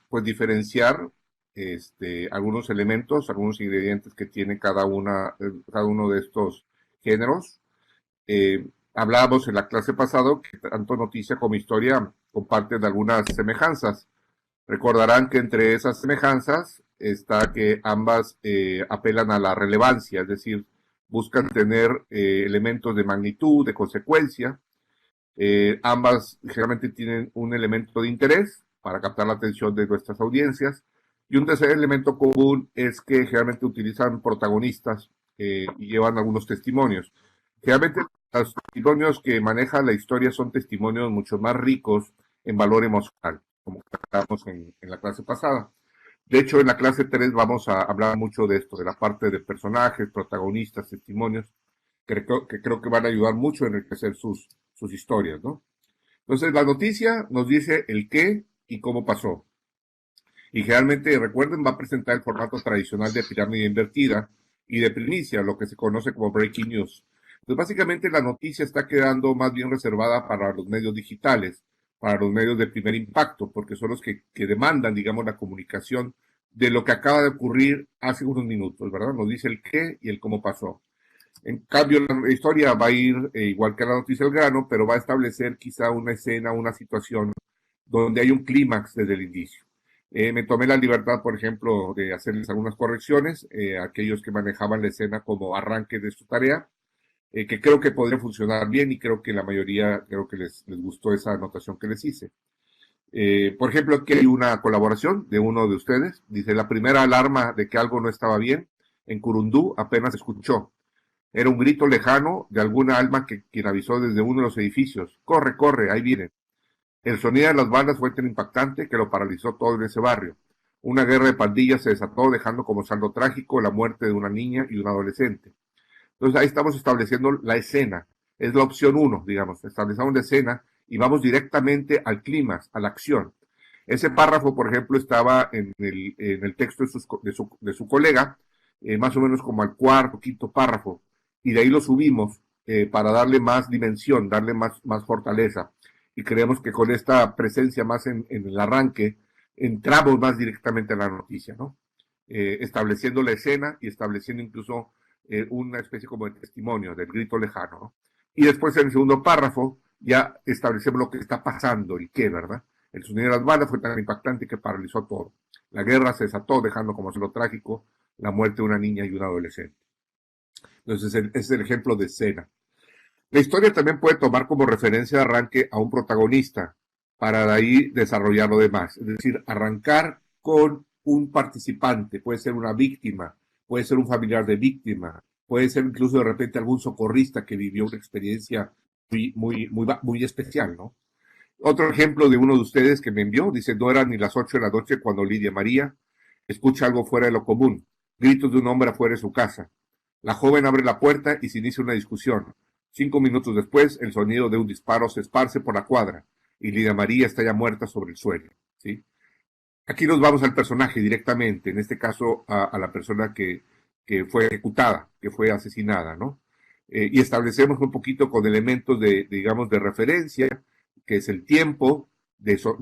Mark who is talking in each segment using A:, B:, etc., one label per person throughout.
A: pues diferenciar algunos elementos, algunos ingredientes que tiene cada uno de estos géneros. Hablábamos en la clase pasada que tanto noticia como historia comparten algunas semejanzas. Recordarán que entre esas semejanzas está que ambas apelan a la relevancia, es decir, buscan tener elementos de magnitud, de consecuencia. Ambas generalmente tienen un elemento de interés para captar la atención de nuestras audiencias. Y un tercer elemento común es que generalmente utilizan protagonistas y llevan algunos testimonios. Generalmente los testimonios que maneja la historia son testimonios mucho más ricos en valor emocional, como hablábamos en la clase pasada. De hecho, en la clase 3 vamos a hablar mucho de esto, de la parte de personajes, protagonistas, testimonios, que creo que van a ayudar mucho a enriquecer sus historias, ¿no? Entonces, la noticia nos dice el qué y cómo pasó. Y generalmente, recuerden, va a presentar el formato tradicional de pirámide invertida y de primicia, lo que se conoce como breaking news. Entonces, básicamente, la noticia está quedando más bien reservada para los medios digitales, para los medios de primer impacto, porque son los que demandan, digamos, la comunicación de lo que acaba de ocurrir hace unos minutos, ¿verdad? Nos dice el qué y el cómo pasó. En cambio, la historia va a ir igual que la noticia del grano, pero va a establecer quizá una escena, una situación donde hay un clímax desde el inicio. Me tomé la libertad, por ejemplo, de hacerles algunas correcciones a aquellos que manejaban la escena como arranque de su tarea, que creo que podría funcionar bien y creo que la mayoría, creo que les gustó esa anotación que les hice. Por ejemplo, aquí hay una colaboración de uno de ustedes. Dice, la primera alarma de que algo no estaba bien en Curundú apenas escuchó. Era un grito lejano de alguna alma quien avisó desde uno de los edificios. Corre, corre, ahí vienen. El sonido de las balas fue tan impactante que lo paralizó todo en ese barrio. Una guerra de pandillas se desató dejando como saldo trágico la muerte de una niña y un adolescente. Entonces ahí estamos estableciendo la escena. Es la opción uno, digamos. Establecemos la escena y vamos directamente al clímax, a la acción. Ese párrafo, por ejemplo, estaba en el texto de su colega, más o menos como al cuarto, quinto párrafo, y de ahí lo subimos para darle más dimensión, darle más fortaleza. Y creemos que con esta presencia más en el arranque, entramos más directamente en la noticia, ¿no? Estableciendo la escena y estableciendo incluso una especie como de testimonio del grito lejano, ¿no? Y después en el segundo párrafo ya establecemos lo que está pasando, el qué, ¿verdad? El sonido de las balas fue tan impactante que paralizó todo. La guerra se desató, dejando como lo trágico la muerte de una niña y un adolescente. Entonces, ese es el ejemplo de escena. La historia también puede tomar como referencia de arranque a un protagonista para de ahí desarrollar lo demás. Es decir, arrancar con un participante, puede ser una víctima, puede ser un familiar de víctima, puede ser incluso de repente algún socorrista que vivió una experiencia muy especial, ¿no? Otro ejemplo de uno de ustedes que me envió, dice, no eran ni las 8 de la noche cuando Lidia María escucha algo fuera de lo común, gritos de un hombre afuera de su casa. La joven abre la puerta y se inicia una discusión. 5 minutos después, el sonido de un disparo se esparce por la cuadra y Lidia María está ya muerta sobre el suelo, ¿sí? Aquí nos vamos al personaje directamente, en este caso a la persona que fue ejecutada, que fue asesinada, ¿no? Y establecemos un poquito con elementos digamos, de referencia, que es el tiempo,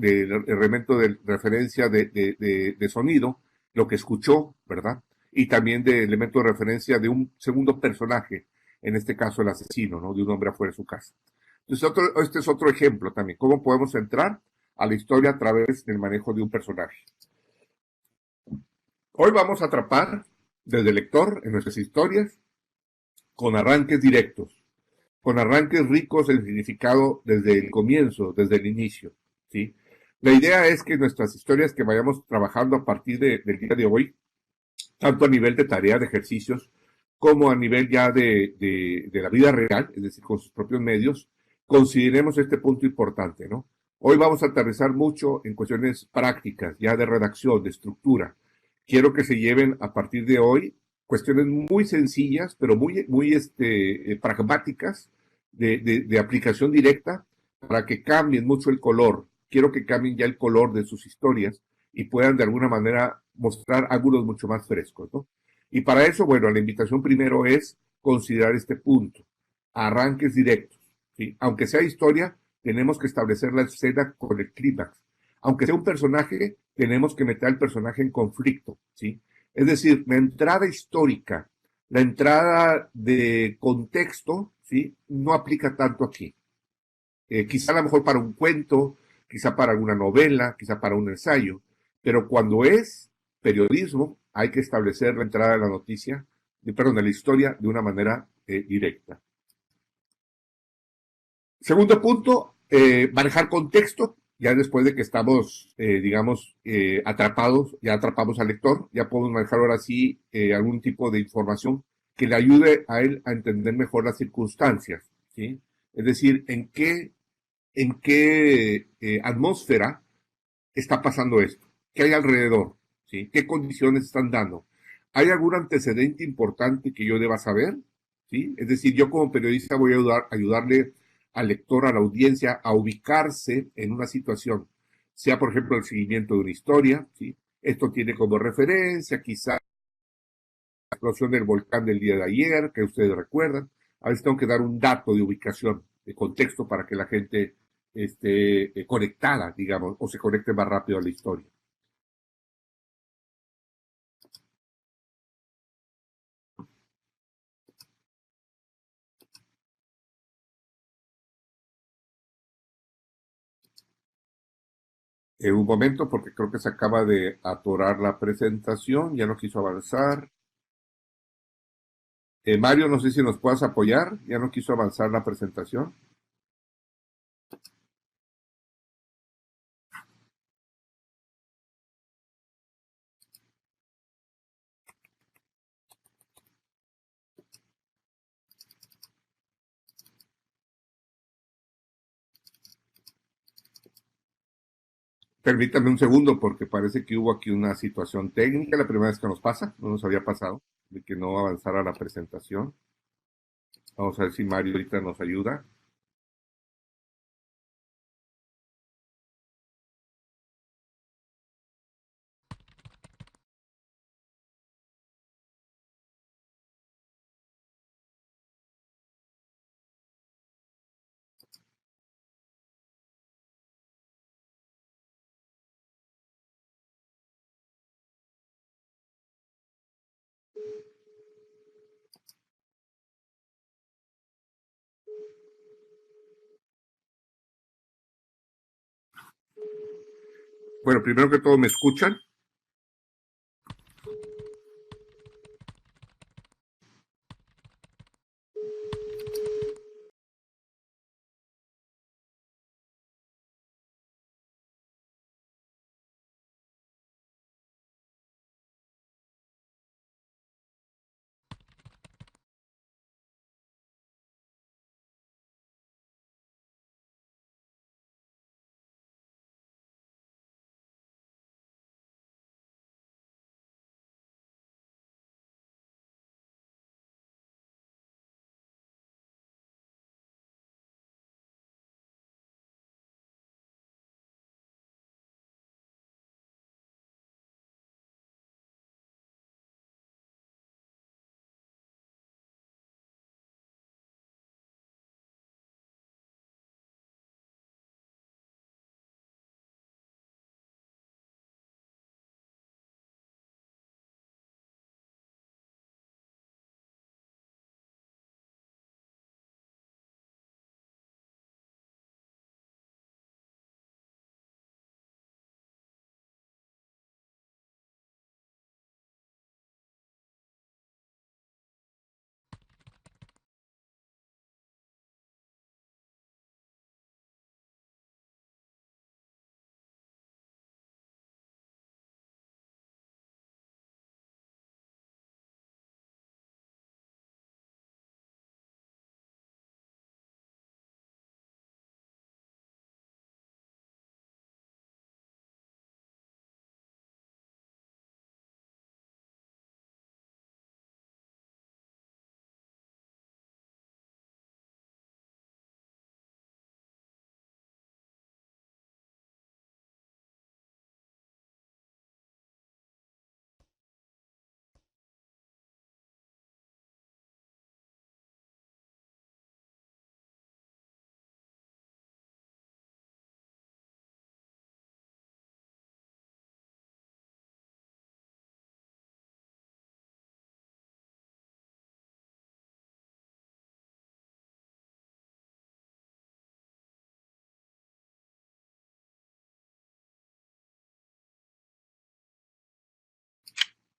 A: elemento de referencia de sonido, lo que escuchó, ¿verdad? Y también de elemento de referencia de un segundo personaje, en este caso el asesino, ¿no? De un hombre afuera de su casa. Entonces, este es otro ejemplo también, cómo podemos entrar a la historia a través del manejo de un personaje. Hoy vamos a atrapar desde el lector en nuestras historias con arranques directos, con arranques ricos en significado desde el comienzo, desde el inicio, ¿sí? La idea es que nuestras historias que vayamos trabajando a partir del día de hoy, tanto a nivel de tarea, de ejercicios, como a nivel ya de la vida real, es decir, con sus propios medios, consideremos este punto importante, ¿no? Hoy vamos a aterrizar mucho en cuestiones prácticas, ya de redacción, de estructura. Quiero que se lleven a partir de hoy cuestiones muy sencillas, pero muy pragmáticas, de aplicación directa, para que cambien mucho el color. Quiero que cambien ya el color de sus historias y puedan de alguna manera mostrar ángulos mucho más frescos, ¿no? Y para eso, bueno, la invitación primero es considerar este punto, arranques directos, ¿sí? Aunque sea historia, tenemos que establecer la escena con el clímax. aunque sea un personaje, tenemos que meter al personaje en conflicto, ¿sí? Es decir, la entrada histórica, la entrada de contexto, ¿sí? No aplica tanto aquí. Quizá a lo mejor para un cuento, quizá para alguna novela, quizá para un ensayo, pero cuando es periodismo, hay que establecer la entrada de la noticia, perdón, de la historia de una manera directa. Segundo punto, manejar contexto. Ya después de que estamos, digamos, atrapados, ya atrapamos al lector, ya podemos manejar ahora sí algún tipo de información que le ayude a él a entender mejor las circunstancias, ¿sí? Es decir, en qué atmósfera está pasando esto, qué hay alrededor, ¿sí? ¿Qué condiciones están dando? ¿Hay algún antecedente importante que yo deba saber? ¿Sí? Es decir, yo como periodista voy a ayudarle al lector, a la audiencia, a ubicarse en una situación, sea por ejemplo el seguimiento de una historia, ¿sí? Esto tiene como referencia quizá la explosión del volcán del día de ayer, que ustedes recuerdan. A veces tengo que dar un dato de ubicación, de contexto, para que la gente esté conectada, digamos, o se conecte más rápido a la historia. Un momento, porque creo que se acaba de atorar la presentación, ya no quiso avanzar. Mario, no sé si nos puedas apoyar, ya no quiso avanzar la presentación. Permítame un segundo, porque parece que hubo aquí una situación técnica, la primera vez que nos pasa, no nos había pasado, de que no avanzara la presentación. Vamos a ver si Mario ahorita nos ayuda. Bueno, primero que todo, ¿me escuchan?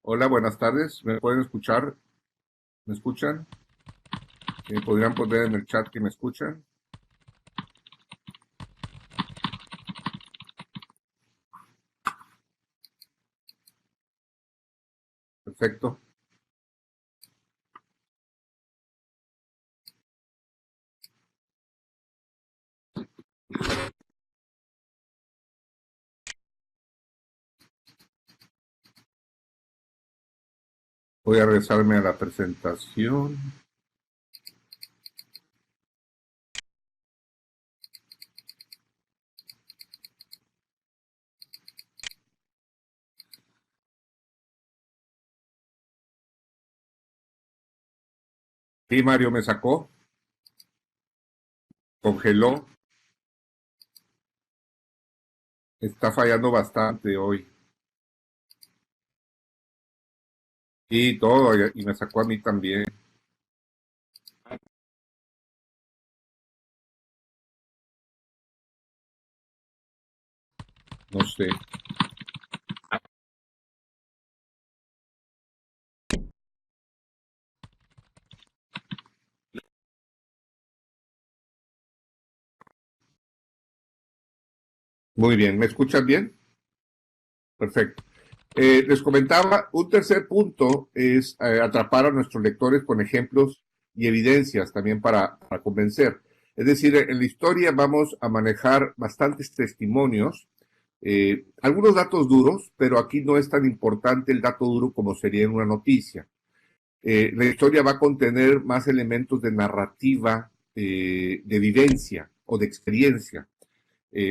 A: Hola, buenas tardes. ¿Me pueden escuchar? ¿Me escuchan? ¿Podrían poner en el chat que me escuchan? Perfecto. Voy a regresarme a la presentación. Sí, Mario me sacó, congeló. Está fallando bastante hoy. Y todo, y me sacó a mí también. No sé. Muy bien, ¿me escuchan bien? Perfecto. Les comentaba, un tercer punto es atrapar a nuestros lectores con ejemplos y evidencias también para convencer. Es decir, en la historia vamos a manejar bastantes testimonios, algunos datos duros, pero aquí no es tan importante el dato duro como sería en una noticia. La historia va a contener más elementos de narrativa, de vivencia o de experiencia.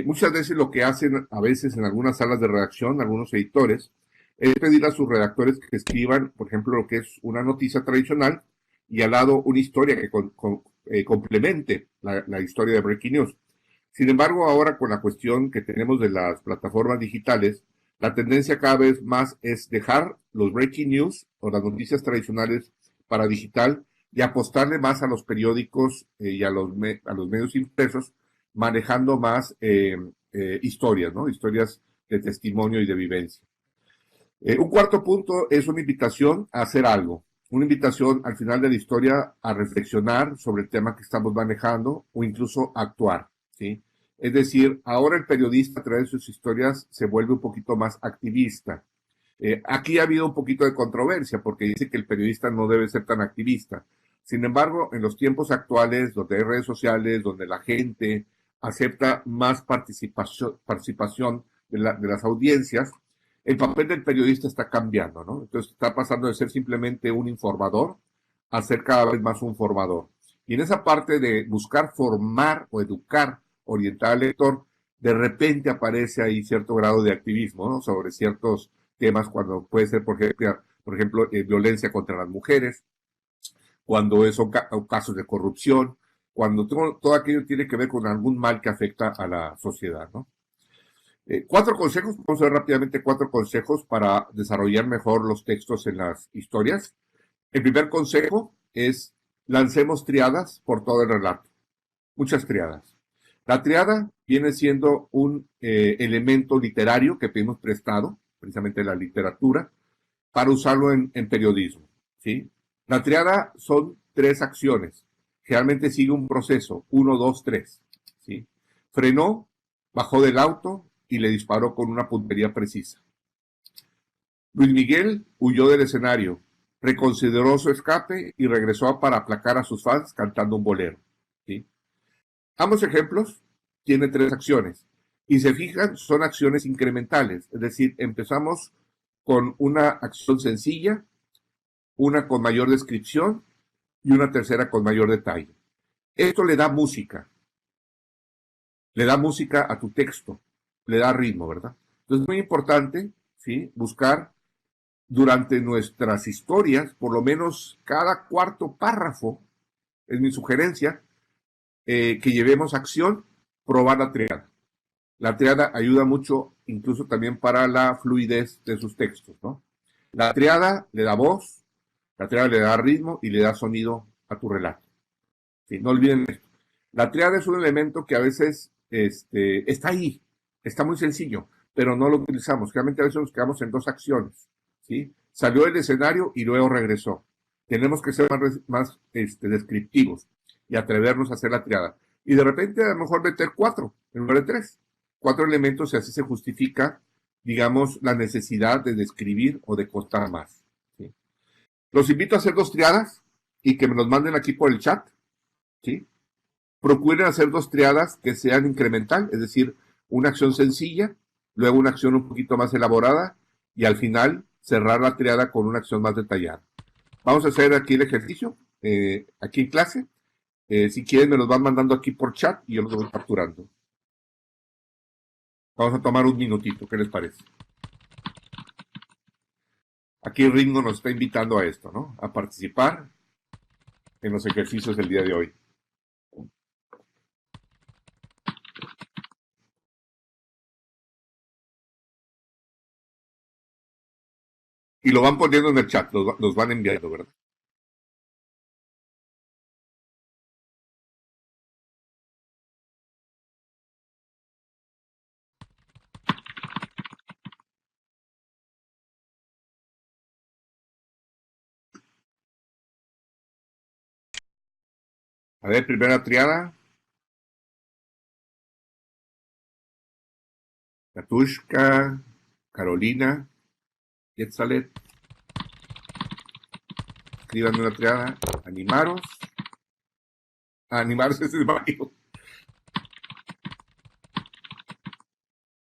A: Muchas veces lo que hacen a veces en algunas salas de redacción, algunos editores, es pedir a sus redactores que escriban, por ejemplo, lo que es una noticia tradicional y al lado una historia que complemente la historia de Breaking News. Sin embargo, ahora con la cuestión que tenemos de las plataformas digitales, la tendencia cada vez más es dejar los breaking news o las noticias tradicionales para digital y apostarle más a los periódicos y a los medios impresos, manejando más historias, ¿no? Historias de testimonio y de vivencia. Un cuarto punto es una invitación a hacer algo, una invitación al final de la historia a reflexionar sobre el tema que estamos manejando o incluso a actuar, ¿sí? Es decir, ahora el periodista a través de sus historias se vuelve un poquito más activista. Aquí ha habido un poquito de controversia porque dice que el periodista no debe ser tan activista. Sin embargo, en los tiempos actuales, donde hay redes sociales, donde la gente acepta más participación de las audiencias, el papel del periodista está cambiando, ¿no? Entonces está pasando de ser simplemente un informador a ser cada vez más un formador. Y en esa parte de buscar formar o educar, orientar al lector, de repente aparece ahí cierto grado de activismo, ¿no? Sobre ciertos temas, cuando puede ser, por ejemplo, violencia contra las mujeres, cuando son casos de corrupción, cuando todo aquello tiene que ver con algún mal que afecta a la sociedad, ¿no? Cuatro consejos, vamos a ver rápidamente cuatro consejos para desarrollar mejor los textos en las historias. El primer consejo es lancemos triadas por todo el relato, muchas triadas. La triada viene siendo un elemento literario que pedimos prestado, precisamente de la literatura, para usarlo en periodismo, ¿sí? La triada son tres acciones. Generalmente sigue un proceso, uno, dos, tres, ¿sí? Frenó, bajó del auto y le disparó con una puntería precisa. Luis Miguel huyó del escenario, reconsideró su escape y regresó para aplacar a sus fans cantando un bolero, ¿sí? Ambos ejemplos tienen tres acciones y se fijan, son acciones incrementales, es decir, empezamos con una acción sencilla, una con mayor descripción y una tercera con mayor detalle. Esto le da música a tu texto, le da ritmo, ¿verdad? Entonces es muy importante, ¿sí? Buscar durante nuestras historias, por lo menos cada cuarto párrafo, es mi sugerencia, que llevemos acción, probar la triada. La triada ayuda mucho incluso también para la fluidez de sus textos, ¿no? La triada le da voz, la triada le da ritmo y le da sonido a tu relato. Sí, no olviden esto. La triada es un elemento que a veces está ahí, está muy sencillo, pero no lo utilizamos. Realmente a veces nos quedamos en dos acciones, ¿sí? salió del escenario y luego regresó. Tenemos que ser más descriptivos y atrevernos a hacer la triada. Y de repente a lo mejor meter 4 en lugar de 3. 4 elementos y así se justifica, digamos, la necesidad de describir o de contar más. ¿Sí? Los invito a hacer 2 triadas y que me los manden aquí por el chat. ¿Sí? Procuren hacer 2 triadas que sean incremental, es decir, una acción sencilla, luego una acción un poquito más elaborada y al final cerrar la triada con una acción más detallada. Vamos a hacer aquí el ejercicio, aquí en clase. Si quieren me los van mandando aquí por chat y yo los voy capturando. Vamos a tomar un minutito, ¿qué les parece? Aquí Ringo nos está invitando a esto, ¿no? A participar en los ejercicios del día de hoy. Y lo van poniendo en el chat, los van enviando, ¿verdad? A ver, primera triada. Katushka, Carolina, Quetzalet. Escriban una triada. Animaros. Animaros es el Mario.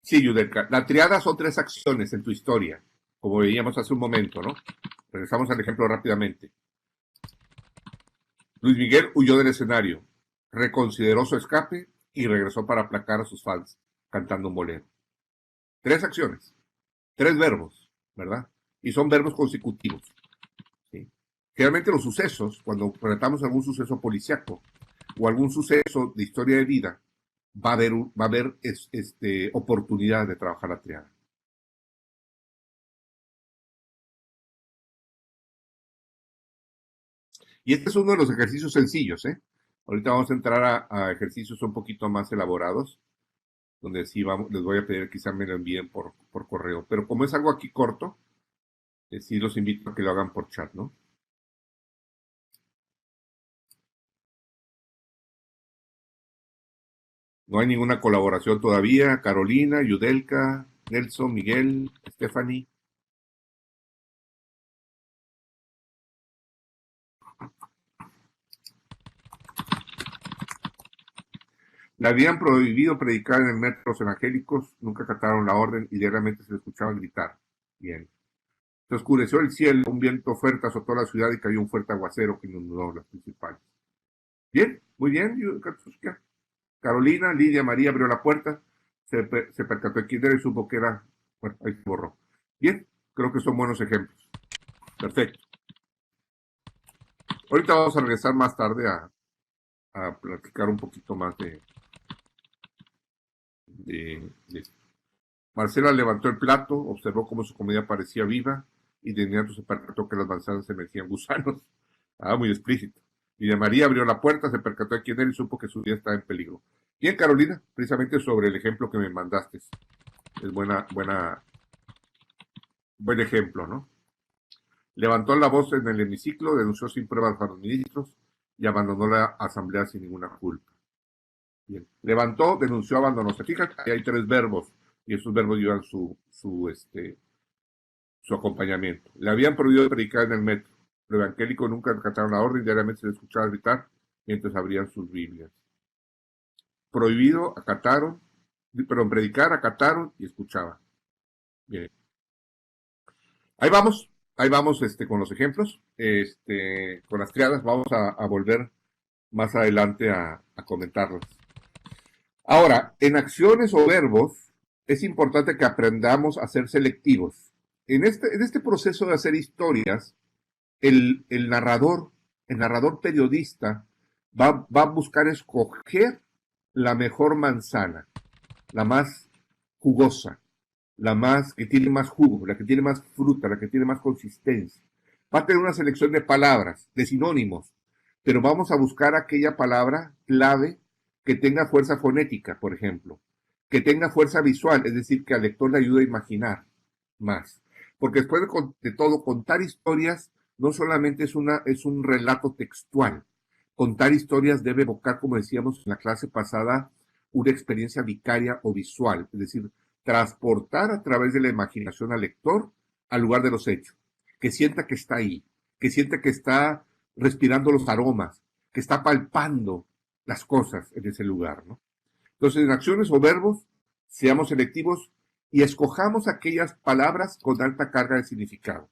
A: Sí, Yudelka. La triada son 3 acciones en tu historia, como veíamos hace un momento, ¿no? Regresamos al ejemplo rápidamente. Luis Miguel huyó del escenario, reconsideró su escape y regresó para aplacar a sus fans cantando un bolero. 3 acciones, 3 verbos, ¿verdad? Y son verbos consecutivos. ¿Sí? Generalmente los sucesos, cuando relatamos algún suceso policiaco o algún suceso de historia de vida, va a haber oportunidad de trabajar la triada. Y este es uno de los ejercicios sencillos, ¿eh? Ahorita vamos a entrar a ejercicios un poquito más elaborados, donde sí les voy a pedir quizá me lo envíen por correo. Pero como es algo aquí corto, sí los invito a que lo hagan por chat, ¿no? No hay ninguna colaboración todavía. Carolina, Yudelka, Nelson, Miguel, Stephanie. Le habían prohibido predicar en el metro los evangélicos, nunca acataron la orden y diariamente se le escuchaba gritar. Bien. Se oscureció el cielo, un viento fuerte azotó la ciudad y cayó un fuerte aguacero que inundó las principales. Bien, muy bien, Carolina, Lidia María abrió la puerta, se percató de quién era y supo que era, bueno, ahí se borró. Bien, creo que son buenos ejemplos. Perfecto. Ahorita vamos a regresar más tarde a platicar un poquito más de Marcela levantó el plato, observó cómo su comida parecía viva y de inmediato se percató que las manzanas se metían gusanos. Ah, muy explícito. Y de María abrió la puerta, se percató de quién era y supo que su día estaba en peligro. Bien, Carolina, precisamente sobre el ejemplo que me mandaste. Es buen ejemplo, ¿no? Levantó la voz en el hemiciclo, denunció sin pruebas a los ministros y abandonó la asamblea sin ninguna culpa. Bien. Levantó, denunció, abandonó. Se fijan que hay 3 verbos y esos verbos llevan su acompañamiento. Le habían prohibido predicar en el metro. Los evangélicos nunca acataron la orden, diariamente se les escuchaba gritar mientras abrían sus Biblias. Prohibido, acataron, perdón, predicar, acataron y escuchaban. Bien. Ahí vamos con los ejemplos, con las triadas, vamos a volver más adelante a comentarlas. Ahora, en acciones o verbos, es importante que aprendamos a ser selectivos. En este proceso de hacer historias, el narrador periodista va a buscar escoger la mejor manzana, la más jugosa, que tiene más jugo, la que tiene más fruta, la que tiene más consistencia. Va a tener una selección de palabras, de sinónimos, pero vamos a buscar aquella palabra clave que tenga fuerza fonética, por ejemplo, que tenga fuerza visual, es decir, que al lector le ayude a imaginar más. porque después de todo, contar historias no solamente es un relato textual. Contar historias debe evocar, como decíamos en la clase pasada, una experiencia vicaria o visual, es decir, transportar a través de la imaginación al lector al lugar de los hechos, que sienta que está ahí, que sienta que está respirando los aromas, que está palpando las cosas en ese lugar, ¿no? Entonces, en acciones o verbos, seamos selectivos y escojamos aquellas palabras con alta carga de significado.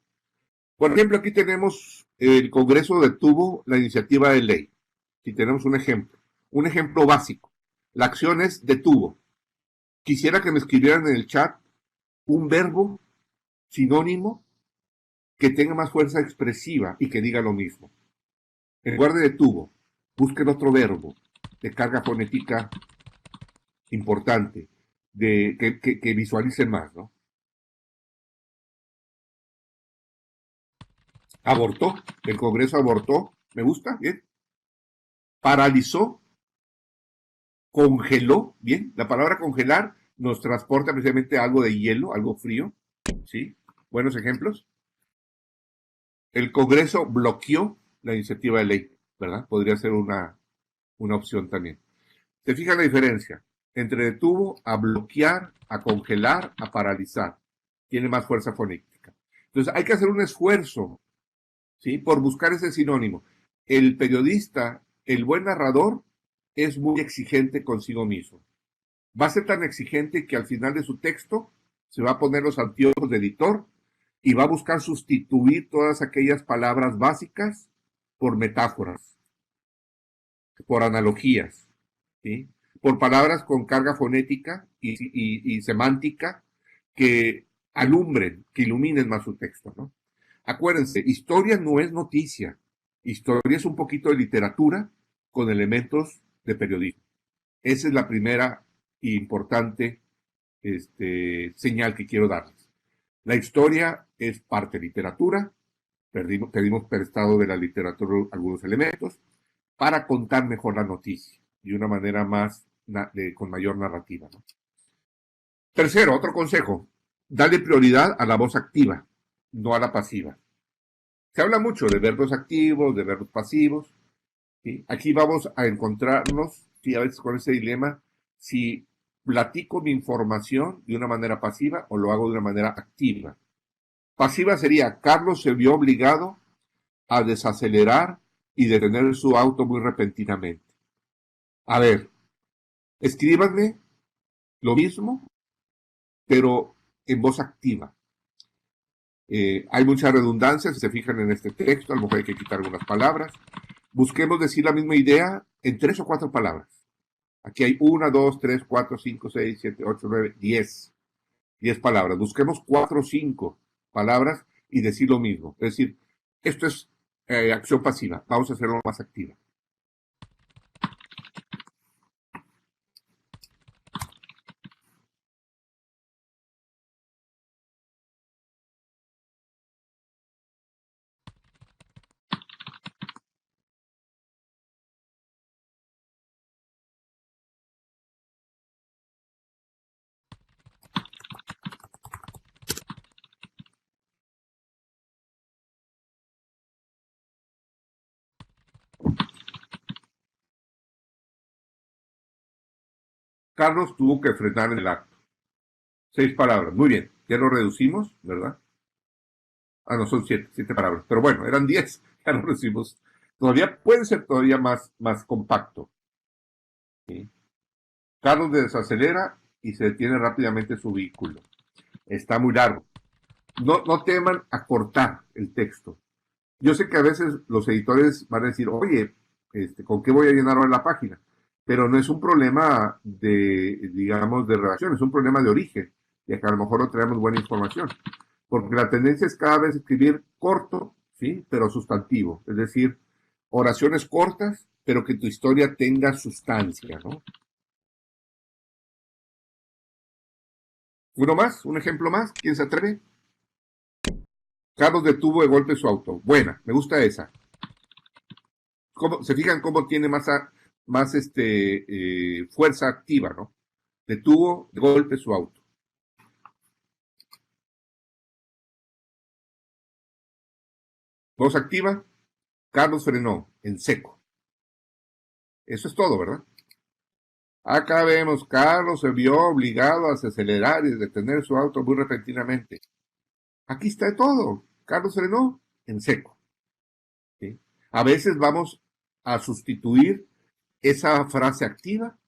A: Por ejemplo, aquí tenemos el Congreso detuvo la iniciativa de ley. Si tenemos un ejemplo básico. La acción es detuvo. Quisiera que me escribieran en el chat un verbo sinónimo que tenga más fuerza expresiva y que diga lo mismo. En lugar de detuvo, busquen otro verbo de carga fonética importante, que visualicen más, ¿no? Abortó, el Congreso abortó, me gusta, bien. Paralizó, congeló, bien. La palabra congelar nos transporta precisamente a algo de hielo, algo frío, ¿sí? Buenos ejemplos. El Congreso bloqueó la iniciativa de ley, ¿verdad? Podría ser una opción también. ¿Se fija la diferencia? Entre detuvo a bloquear, a congelar, a paralizar. Tiene más fuerza fonética. Entonces hay que hacer un esfuerzo, ¿sí? Por buscar ese sinónimo. El periodista, el buen narrador, es muy exigente consigo mismo. Va a ser tan exigente que al final de su texto se va a poner los anteojos de editor y va a buscar sustituir todas aquellas palabras básicas por metáforas, por analogías, ¿sí? Por palabras con carga fonética y semántica que alumbren, que iluminen más su texto, ¿no? Acuérdense, historia no es noticia, historia es un poquito de literatura con elementos de periodismo. Esa es la primera e importante señal que quiero darles. La historia es parte de literatura, pedimos prestado de la literatura algunos elementos para contar mejor la noticia de una manera con mayor narrativa, ¿no? Tercero, otro consejo, dale prioridad a la voz activa, no a la pasiva. Se habla mucho de verbos activos, de verbos pasivos, ¿sí? Aquí vamos a encontrarnos, ¿sí? A veces con ese dilema, si platico mi información de una manera pasiva o lo hago de una manera activa. Pasiva sería, Carlos se vio obligado a desacelerar y detener su auto muy repentinamente. A ver, escríbanme lo mismo, pero en voz activa. Hay mucha redundancia, si se fijan en este texto, a lo mejor hay que quitar algunas palabras. Busquemos decir la misma idea en 3 o 4 palabras. Aquí hay 1, 2, 3, 4, 5, 6, 7, 8, 9, 10. 10 palabras. Busquemos 4 o 5 palabras y decir lo mismo. Es decir, esto es acción pasiva. Vamos a hacerlo más activa. Carlos tuvo que frenar el acto. 6 palabras. Muy bien. Ya lo reducimos, ¿verdad? Ah, no, son 7 palabras. Pero bueno, eran 10. Ya lo reducimos. Todavía puede ser todavía más compacto. ¿Sí? Carlos desacelera y se detiene rápidamente su vehículo. Está muy largo. No teman acortar el texto. Yo sé que a veces los editores van a decir, oye, ¿con qué voy a llenar ahora la página? Pero no es un problema digamos, de redacción, es un problema de origen, y acá a lo mejor no traemos buena información. Porque la tendencia es cada vez escribir corto, ¿sí? Pero sustantivo. Es decir, oraciones cortas, pero que tu historia tenga sustancia, ¿no? Uno más, un ejemplo más, ¿quién se atreve? Carlos detuvo de golpe su auto. Buena, me gusta esa. ¿Se fijan cómo tiene más fuerza activa, ¿no? Detuvo de golpe su auto. Voz activa, Carlos frenó en seco. Eso es todo, ¿verdad? Acá vemos, Carlos se vio obligado a acelerar y detener su auto muy repentinamente. Aquí está todo. Carlos frenó en seco. ¿Sí? A veces vamos a sustituir esa frase activa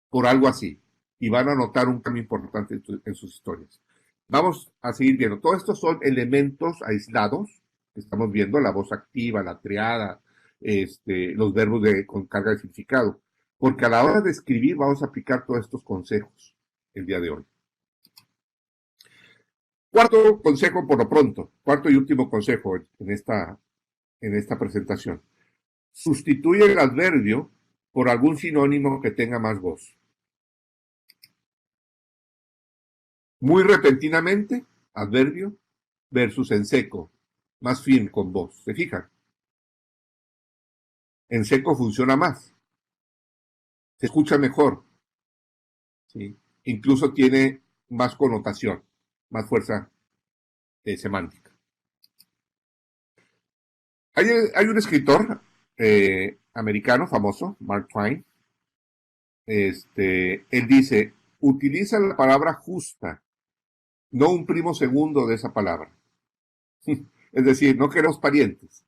A: por algo así y van a notar un cambio importante en sus historias. Vamos a seguir viendo. Todos estos son elementos aislados que estamos viendo, la voz activa, la triada, los verbos con carga de significado. Porque a la hora de escribir vamos a aplicar todos estos consejos el día de hoy. Cuarto consejo por lo pronto, cuarto y último consejo en esta presentación. Sustituye el adverbio por algún sinónimo que tenga más voz. Muy repentinamente, adverbio, versus en seco, más firme con voz. ¿Se fijan? En seco funciona más, se escucha mejor, ¿sí? Incluso tiene más connotación, más fuerza semántica. Hay un escritor americano famoso, Mark Twain. Él dice, utiliza la palabra justa, no un primo segundo de esa palabra. Es decir, no queremos parientes,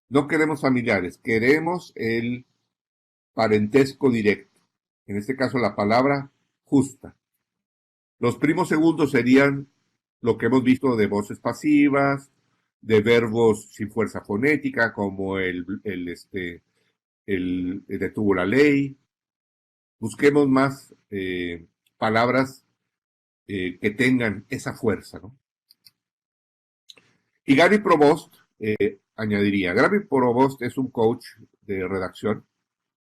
A: no queremos familiares, queremos el parentesco directo. En este caso, la palabra justa. Los primos segundos serían lo que hemos visto de voces pasivas, de verbos sin fuerza fonética, como el detuvo la ley. Busquemos más palabras que tengan esa fuerza, ¿no? Y Gary Provost añadiría, Gary Provost es un coach de redacción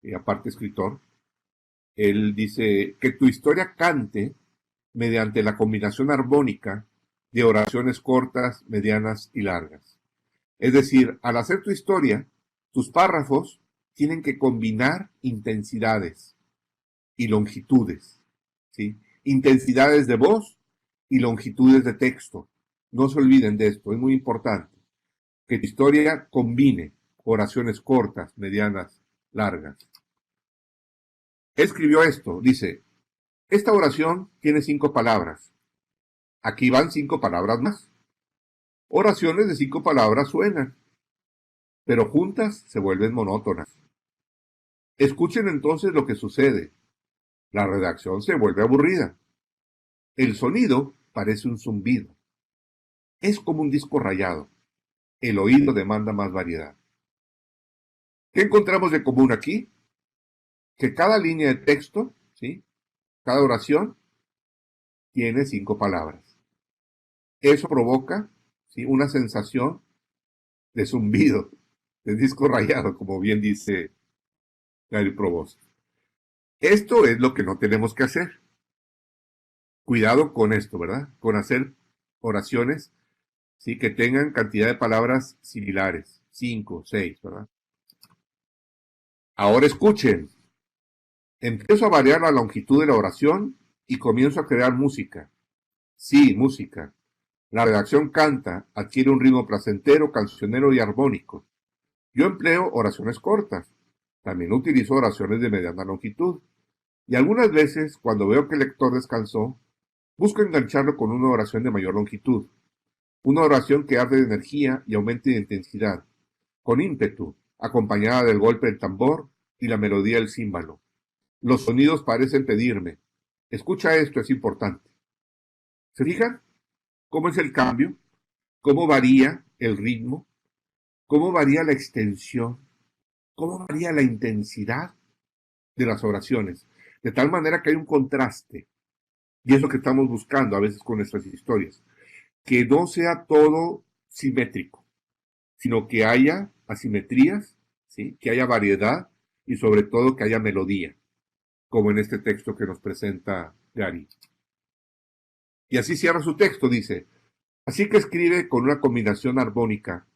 A: y aparte escritor. Él dice que tu historia cante mediante la combinación armónica de oraciones cortas, medianas y largas. Es decir, al hacer tu historia, tus párrafos tienen que combinar intensidades y longitudes, ¿sí? Intensidades de voz y longitudes de texto. No se olviden de esto, es muy importante. Que tu historia combine oraciones cortas, medianas, largas. Escribió esto, dice, esta oración tiene 5 palabras. Aquí van 5 palabras más. Oraciones de 5 palabras suenan, pero juntas se vuelven monótonas. Escuchen entonces lo que sucede. La redacción se vuelve aburrida. El sonido parece un zumbido. Es como un disco rayado. El oído demanda más variedad. ¿Qué encontramos de común aquí? Que cada línea de texto, ¿sí? Cada oración, tiene 5 palabras. Eso provoca, ¿sí? Una sensación de zumbido, de disco rayado, como bien dice Gary Provost. Esto es lo que no tenemos que hacer. Cuidado con esto, ¿verdad? Con hacer oraciones, ¿sí? Que tengan cantidad de palabras similares, 5, 6, ¿verdad? Ahora escuchen. Empiezo a variar la longitud de la oración y comienzo a crear música. Sí, música. La redacción canta, adquiere un ritmo placentero, cancionero y armónico. Yo empleo oraciones cortas. También utilizo oraciones de mediana longitud. Y algunas veces, cuando veo que el lector descansó, busco engancharlo con una oración de mayor longitud. Una oración que arde de energía y aumente de intensidad, con ímpetu, acompañada del golpe del tambor y la melodía del címbalo. Los sonidos parecen pedirme, escucha esto, es importante. ¿Se fijan? ¿Cómo es el cambio? ¿Cómo varía el ritmo? ¿Cómo varía la extensión? ¿Cómo varía la intensidad de las oraciones? De tal manera que hay un contraste. Y es lo que estamos buscando a veces con nuestras historias. Que no sea todo simétrico, sino que haya asimetrías, ¿sí? Que haya variedad y sobre todo que haya melodía, como en este texto que nos presenta Gary. Y así cierra su texto, dice, así que escribe con una combinación armónica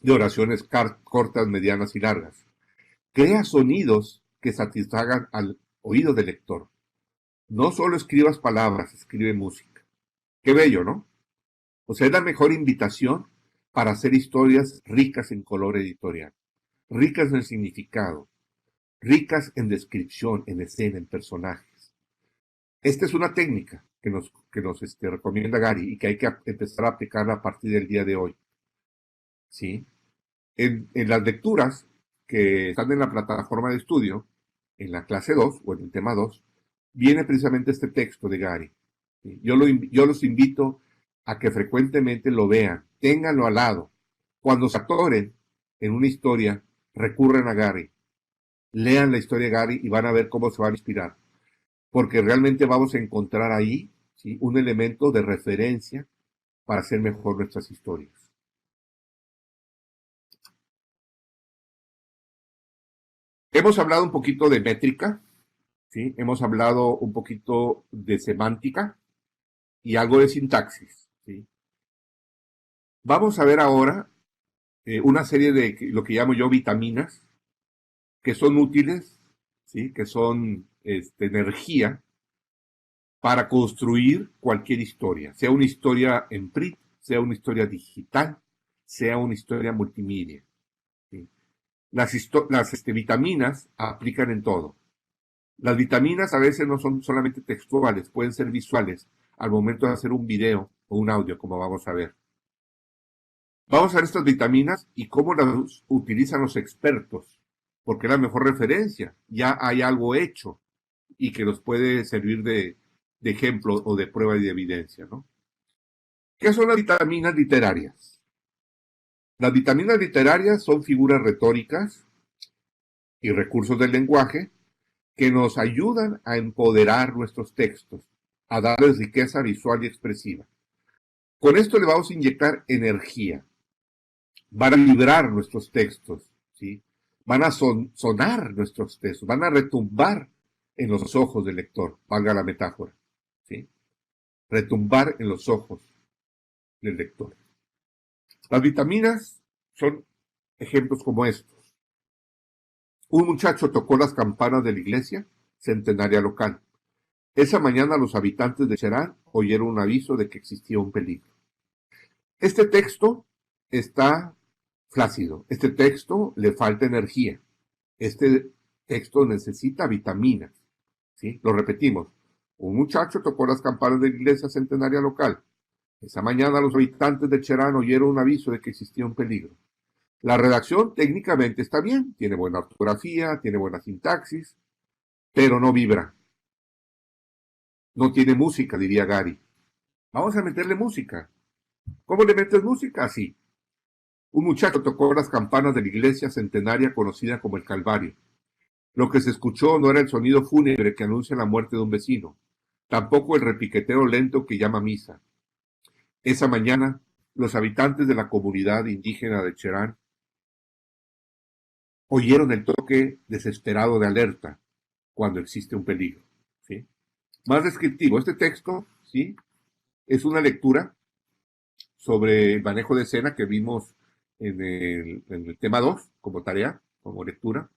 A: de oraciones cortas, medianas y largas. Crea sonidos que satisfagan al oído del lector. No solo escribas palabras, escribe música. Qué bello, ¿no? O sea, es la mejor invitación para hacer historias ricas en color editorial, ricas en significado, ricas en descripción, en escena, en personajes. Esta es una técnica que nos recomienda Gary y que hay que empezar a aplicarla a partir del día de hoy. ¿Sí? En las lecturas que están en la plataforma de estudio, en la clase 2 o en el tema 2, viene precisamente este texto de Gary. ¿Sí? Yo los invito a que frecuentemente lo vean, ténganlo al lado. Cuando se atoren en una historia, recurren a Gary, lean la historia de Gary y van a ver cómo se van a inspirar. Porque realmente vamos a encontrar ahí, ¿sí?, un elemento de referencia para hacer mejor nuestras historias. Hemos hablado un poquito de métrica, ¿sí? Hemos hablado un poquito de semántica y algo de sintaxis, ¿sí? Vamos a ver ahora una serie de lo que llamo yo vitaminas, que son útiles, ¿sí?, que son energía para construir cualquier historia, sea una historia en print, sea una historia digital, sea una historia multimedia. ¿Sí? Las vitaminas aplican en todo. Las vitaminas a veces no son solamente textuales, pueden ser visuales al momento de hacer un video o un audio, como vamos a ver. Vamos a ver estas vitaminas y cómo las utilizan los expertos, porque es la mejor referencia. Ya hay algo hecho y que nos puede servir de ejemplo o de prueba y de evidencia, ¿no? ¿Qué son las vitaminas literarias? Las vitaminas literarias son figuras retóricas y recursos del lenguaje que nos ayudan a empoderar nuestros textos, a darles riqueza visual y expresiva. Con esto le vamos a inyectar energía. Van a vibrar nuestros textos, ¿sí? Van a sonar nuestros textos, van a retumbar en los ojos del lector, valga la metáfora, ¿sí? Retumbar en los ojos del lector. Las vitaminas son ejemplos como estos. Un muchacho tocó las campanas de la iglesia centenaria local. Esa mañana los habitantes de Cherán oyeron un aviso de que existía un peligro. Este texto está flácido, este texto le falta energía, este texto necesita vitaminas, ¿sí? Lo repetimos. Un muchacho tocó las campanas de la iglesia centenaria local. Esa mañana los habitantes de Cherán oyeron un aviso de que existía un peligro. La redacción técnicamente está bien, tiene buena ortografía, tiene buena sintaxis, pero no vibra. No tiene música, diría Gary. Vamos a meterle música. ¿Cómo le metes música? Así. Un muchacho tocó las campanas de la iglesia centenaria conocida como el Calvario. Lo que se escuchó no era el sonido fúnebre que anuncia la muerte de un vecino, tampoco el repiqueteo lento que llama misa. Esa mañana, los habitantes de la comunidad indígena de Cherán oyeron el toque desesperado de alerta cuando existe un peligro, ¿sí? Más descriptivo, este texto, ¿sí?, es una lectura sobre el manejo de escena que vimos en el tema 2 como tarea, como lectura,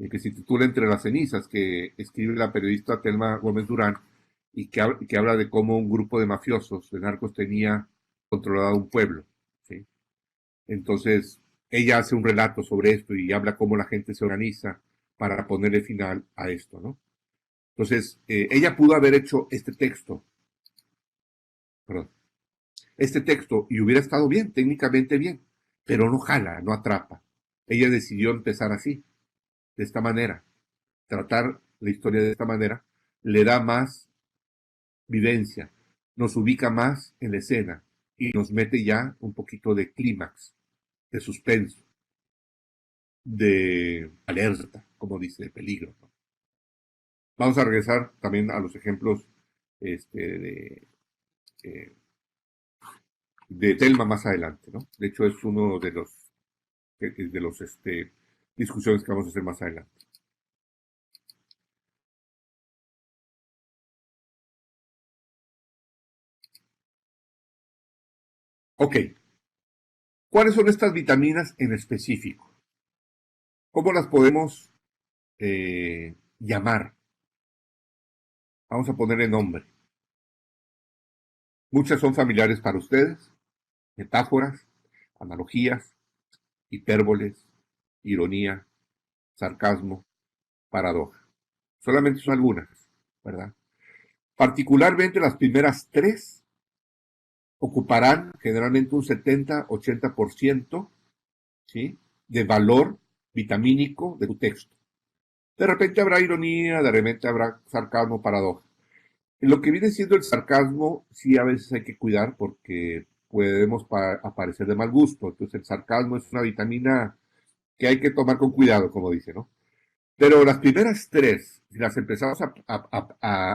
A: que se titula Entre las cenizas, que escribe la periodista Telma Gómez Durán y que habla de cómo un grupo de mafiosos, de narcos, tenía controlado un pueblo, ¿sí? Entonces, ella hace un relato sobre esto y habla cómo la gente se organiza para ponerle final a esto, ¿no? Entonces, ella pudo haber hecho perdón, este texto y hubiera estado bien, técnicamente bien, pero no jala, no atrapa. Ella decidió empezar así, de esta manera. Tratar la historia de esta manera le da más vivencia, nos ubica más en la escena y nos mete ya un poquito de clímax, de suspenso, de alerta, como dice, de peligro, ¿no? Vamos a regresar también a los ejemplos eh, de Telma más adelante, ¿no? De hecho, es uno de los discusiones que vamos a hacer más adelante. Ok, ¿cuáles son estas vitaminas en específico? ¿Cómo las podemos llamar? Vamos a ponerle nombre. Muchas son familiares para ustedes, metáforas, analogías, hipérboles, ironía, sarcasmo, paradoja. Solamente son algunas, ¿verdad? Particularmente las primeras tres ocuparán generalmente un 70-80%, ¿sí?, de valor vitamínico de tu texto. De repente habrá ironía, de repente habrá sarcasmo, paradoja. En lo que viene siendo el sarcasmo, sí a veces hay que cuidar porque podemos aparecer de mal gusto. Entonces el sarcasmo es una vitamina que hay que tomar con cuidado, como dice, ¿no? Pero las primeras tres, si las empezamos a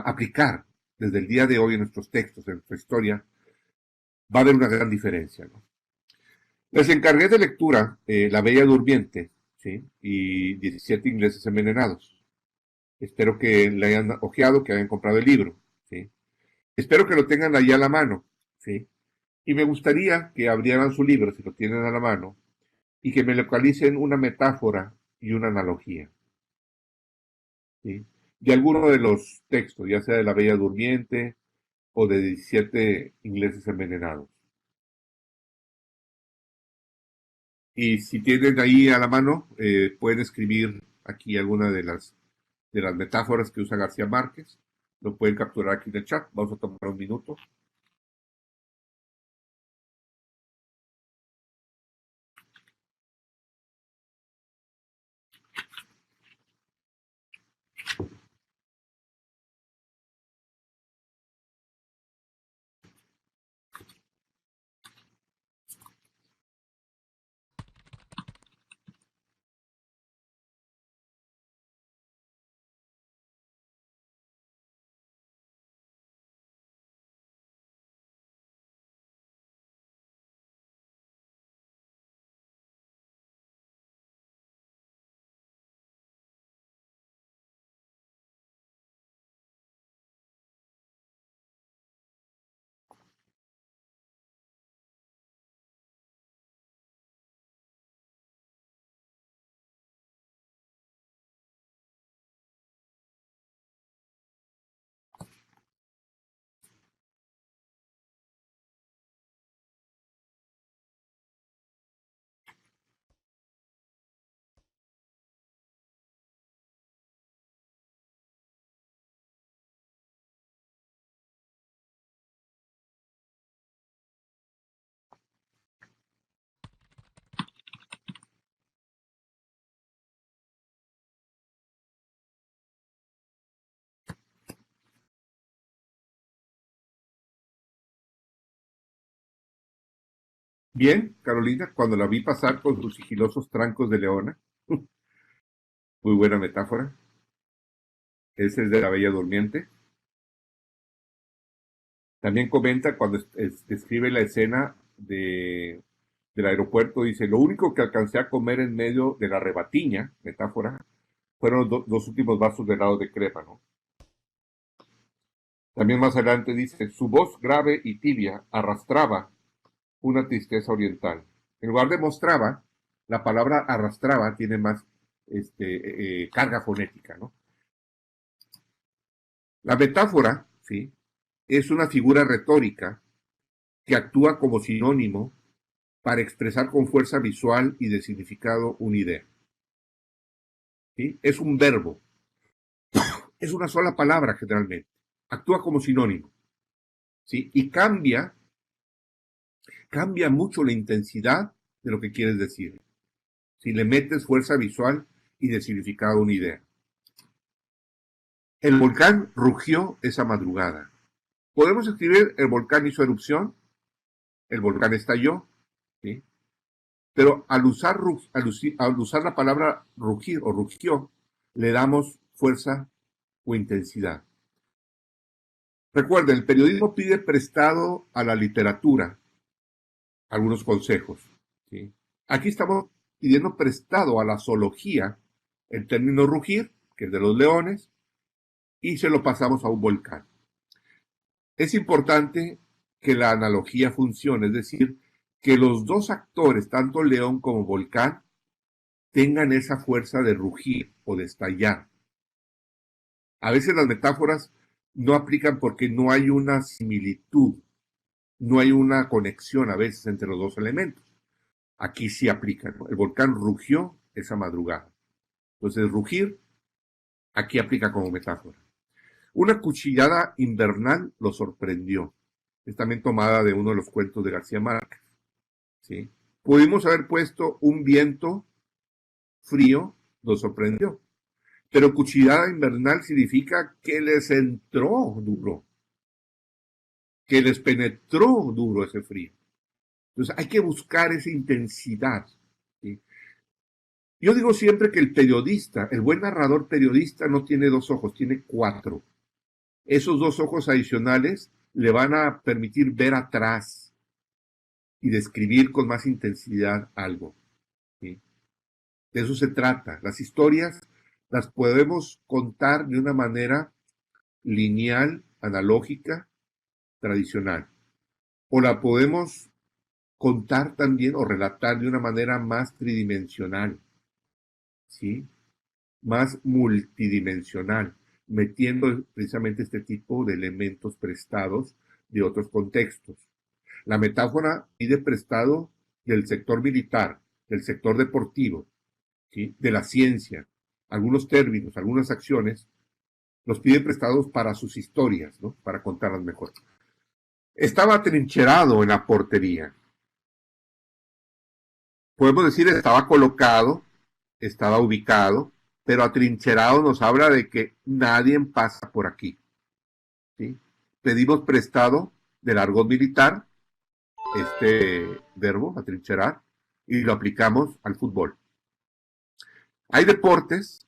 A: aplicar desde el día de hoy en nuestros textos, en nuestra historia, va a haber una gran diferencia, ¿no? Les encargué de lectura La Bella Durmiente, ¿sí?, y 17 ingleses envenenados. Espero que le hayan ojeado, que hayan comprado el libro, ¿sí? Espero que lo tengan ahí a la mano, ¿sí? Y me gustaría que abrieran su libro, si lo tienen a la mano, y que me localicen una metáfora y una analogía, ¿sí?, de alguno de los textos, ya sea de La Bella Durmiente o de 17 ingleses envenenados. Y si tienen ahí a la mano, pueden escribir aquí alguna de las metáforas que usa García Márquez. Lo pueden capturar aquí en el chat. Vamos a tomar un minuto. Bien, Carolina, cuando la vi pasar con sus sigilosos trancos de leona, muy buena metáfora. Ese es de La Bella Durmiente. También comenta cuando describe la escena del aeropuerto, dice, lo único que alcancé a comer en medio de la rebatiña, metáfora, fueron los dos últimos vasos de helado de crema, ¿no? También más adelante dice, su voz grave y tibia arrastraba una tristeza oriental. En lugar de mostraba, la palabra arrastraba tiene más carga fonética, ¿no? La metáfora, ¿sí?, es una figura retórica que actúa como sinónimo para expresar con fuerza visual y de significado una idea, ¿sí? Es un verbo, es una sola palabra generalmente, actúa como sinónimo, ¿sí? Y cambia mucho la intensidad de lo que quieres decir, si le metes fuerza visual y de significado a una idea. El volcán rugió esa madrugada. Podemos escribir el volcán hizo erupción, el volcán estalló, ¿sí? Pero al usar la palabra rugir o rugió, le damos fuerza o intensidad. Recuerden, el periodismo pide prestado a la literatura algunos consejos, ¿sí? Aquí estamos pidiendo prestado a la zoología el término rugir, que es de los leones, y se lo pasamos a un volcán. Es importante que la analogía funcione, es decir, que los dos actores, tanto león como volcán, tengan esa fuerza de rugir o de estallar. A veces las metáforas no aplican porque no hay una similitud, no hay una conexión a veces entre los dos elementos. aquí sí aplica, ¿no? El volcán rugió esa madrugada. Entonces, rugir, aquí aplica como metáfora. Una cuchillada invernal lo sorprendió. Es también tomada de uno de los cuentos de García Márquez. ¿Sí? Pudimos haber puesto un viento frío, lo sorprendió. Pero cuchillada invernal significa que les entró duro, que les penetró duro ese frío. Entonces hay que buscar esa intensidad. ¿Sí? Yo digo siempre que el periodista, el buen narrador periodista no tiene dos ojos, tiene cuatro. Esos dos ojos adicionales le van a permitir ver atrás y describir con más intensidad algo. ¿Sí? De eso se trata. Las historias las podemos contar de una manera lineal, analógica, tradicional. O la podemos contar también o relatar de una manera más tridimensional, ¿sí? Más multidimensional, metiendo precisamente este tipo de elementos prestados de otros contextos. La metáfora pide prestado del sector militar, del sector deportivo, ¿sí? De la ciencia, algunos términos, algunas acciones, los pide prestados para sus historias, ¿no? Para contarlas mejor. Estaba atrincherado en la portería. Podemos decir estaba colocado, estaba ubicado, pero atrincherado nos habla de que nadie pasa por aquí. ¿Sí? Pedimos prestado del argot militar este verbo, atrincherar, y lo aplicamos al fútbol. Hay deportes,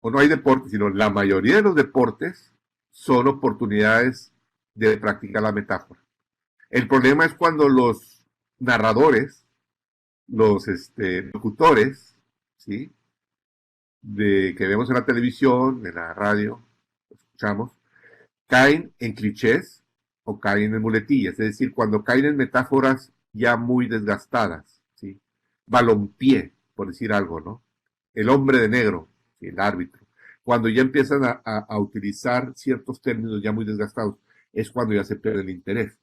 A: o no hay deportes, sino la mayoría de los deportes son oportunidades de practicar la metáfora. El problema es cuando los narradores, los locutores, ¿sí? Que vemos en la televisión, en la radio, escuchamos, caen en clichés o caen en muletillas, es decir, cuando caen en metáforas ya muy desgastadas, ¿sí? Balompié, por decir algo, ¿no? El hombre de negro, ¿sí? El árbitro. Cuando ya empiezan a utilizar ciertos términos ya muy desgastados, es cuando ya se pierde el interés,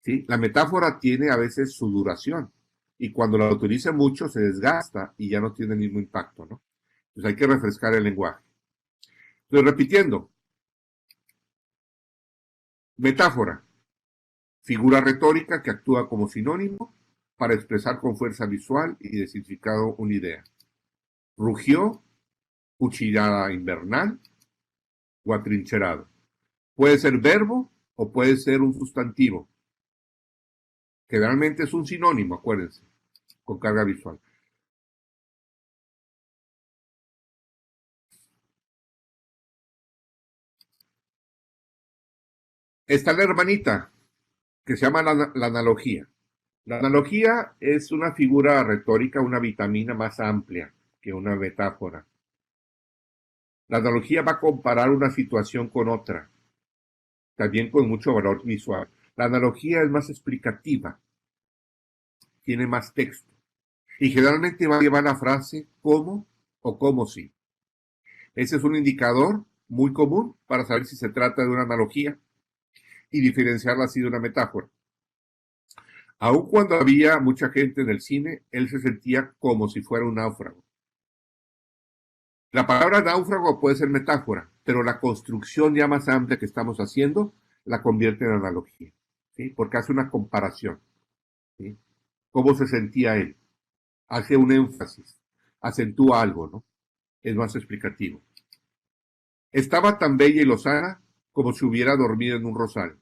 A: ¿sí? La metáfora tiene a veces su duración y cuando la utiliza mucho se desgasta y ya no tiene el mismo impacto, ¿no? Entonces hay que refrescar el lenguaje. Entonces, repitiendo, metáfora, figura retórica que actúa como sinónimo para expresar con fuerza visual y de significado una idea. Rugió, cuchillada invernal o atrincherado. Puede ser verbo o puede ser un sustantivo. Generalmente es un sinónimo, acuérdense, con carga visual. Está la hermanita, que se llama la analogía. La analogía es una figura retórica, una vitamina más amplia que una metáfora. La analogía va a comparar una situación con otra, también con mucho valor visual. La analogía es más explicativa, tiene más texto y generalmente va a llevar la frase como o como si. Ese es un indicador muy común para saber si se trata de una analogía y diferenciarla así de una metáfora. Aun cuando había mucha gente en el cine, él se sentía como si fuera un náufrago. La palabra náufrago puede ser metáfora, pero la construcción ya más amplia que estamos haciendo la convierte en analogía, ¿sí? Porque hace una comparación, ¿sí? ¿Cómo se sentía él? Hace un énfasis, acentúa algo, ¿no? Es más explicativo. Estaba tan bella y lozana como si hubiera dormido en un rosal.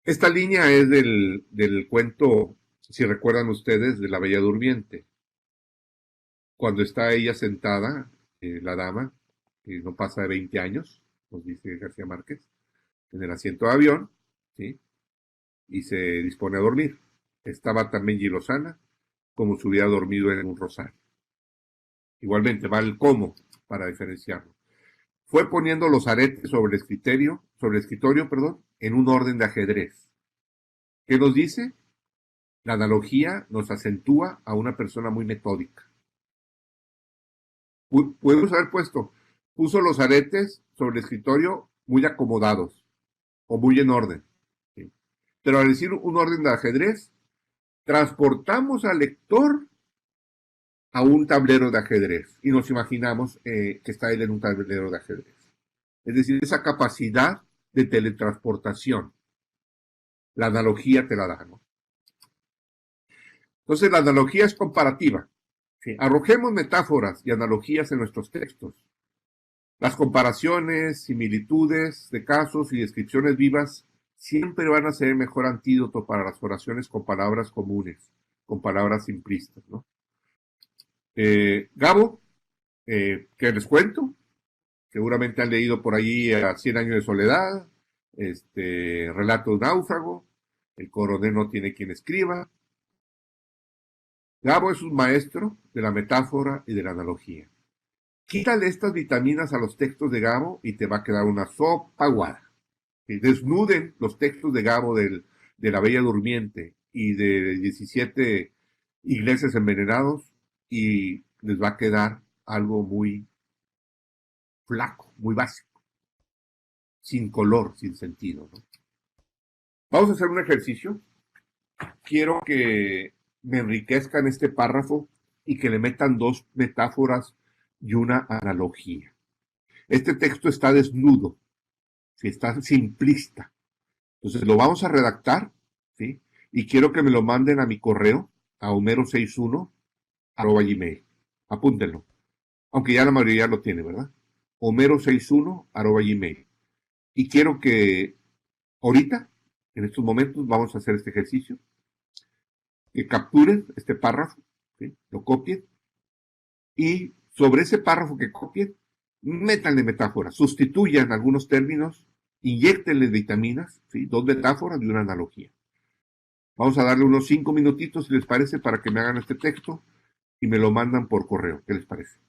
A: Esta línea es del cuento, si recuerdan ustedes, de la Bella Durmiente. Cuando está ella sentada, la dama, que no pasa de 20 años, nos dice García Márquez, en el asiento de avión, ¿sí? Y se dispone a dormir. Estaba también Gilosana, como si hubiera dormido en un rosal. Igualmente va el cómo para diferenciarlo. Fue poniendo los aretes sobre el escritorio, perdón, en un orden de ajedrez. ¿Qué nos dice? La analogía nos acentúa a una persona muy metódica. Podemos haber puso los aretes sobre el escritorio muy acomodados o muy en orden. ¿Sí? Pero al decir un orden de ajedrez, transportamos al lector a un tablero de ajedrez y nos imaginamos que está él en un tablero de ajedrez. Es decir, esa capacidad de teletransportación, la analogía te la da, ¿no? Entonces, la analogía es comparativa. ¿Sí? Arrojemos metáforas y analogías en nuestros textos. Las comparaciones, similitudes de casos y descripciones vivas siempre van a ser el mejor antídoto para las oraciones con palabras comunes, con palabras simplistas, ¿no? Gabo, ¿qué les cuento? Seguramente han leído por allí a 100 años de soledad, Relato de un náufrago, El coronel no tiene quien escriba. Gabo es un maestro de la metáfora y de la analogía. Quítale estas vitaminas a los textos de Gabo y te va a quedar una sopa aguada. Desnuden los textos de Gabo de La Bella Durmiente y de 17 iglesias envenenados y les va a quedar algo muy flaco, muy básico, sin color, sin sentido, ¿no? Vamos a hacer un ejercicio. Quiero que me enriquezcan este párrafo y que le metan dos metáforas y una analogía. Este texto está desnudo, ¿sí? Está simplista. Entonces lo vamos a redactar, ¿sí? Y quiero que me lo manden a mi correo, a homero61@gmail. Apúntenlo. Aunque ya la mayoría lo tiene, ¿verdad? Homero61@gmail. Y quiero que ahorita, en estos momentos, vamos a hacer este ejercicio. Que capturen este párrafo, ¿sí? Lo copien y sobre ese párrafo que copien, métanle metáforas, sustituyan algunos términos, inyectenle vitaminas, ¿sí? Dos metáforas y una analogía. Vamos a darle unos 5 minutitos, si les parece, para que me hagan este texto y me lo mandan por correo. ¿Qué les parece?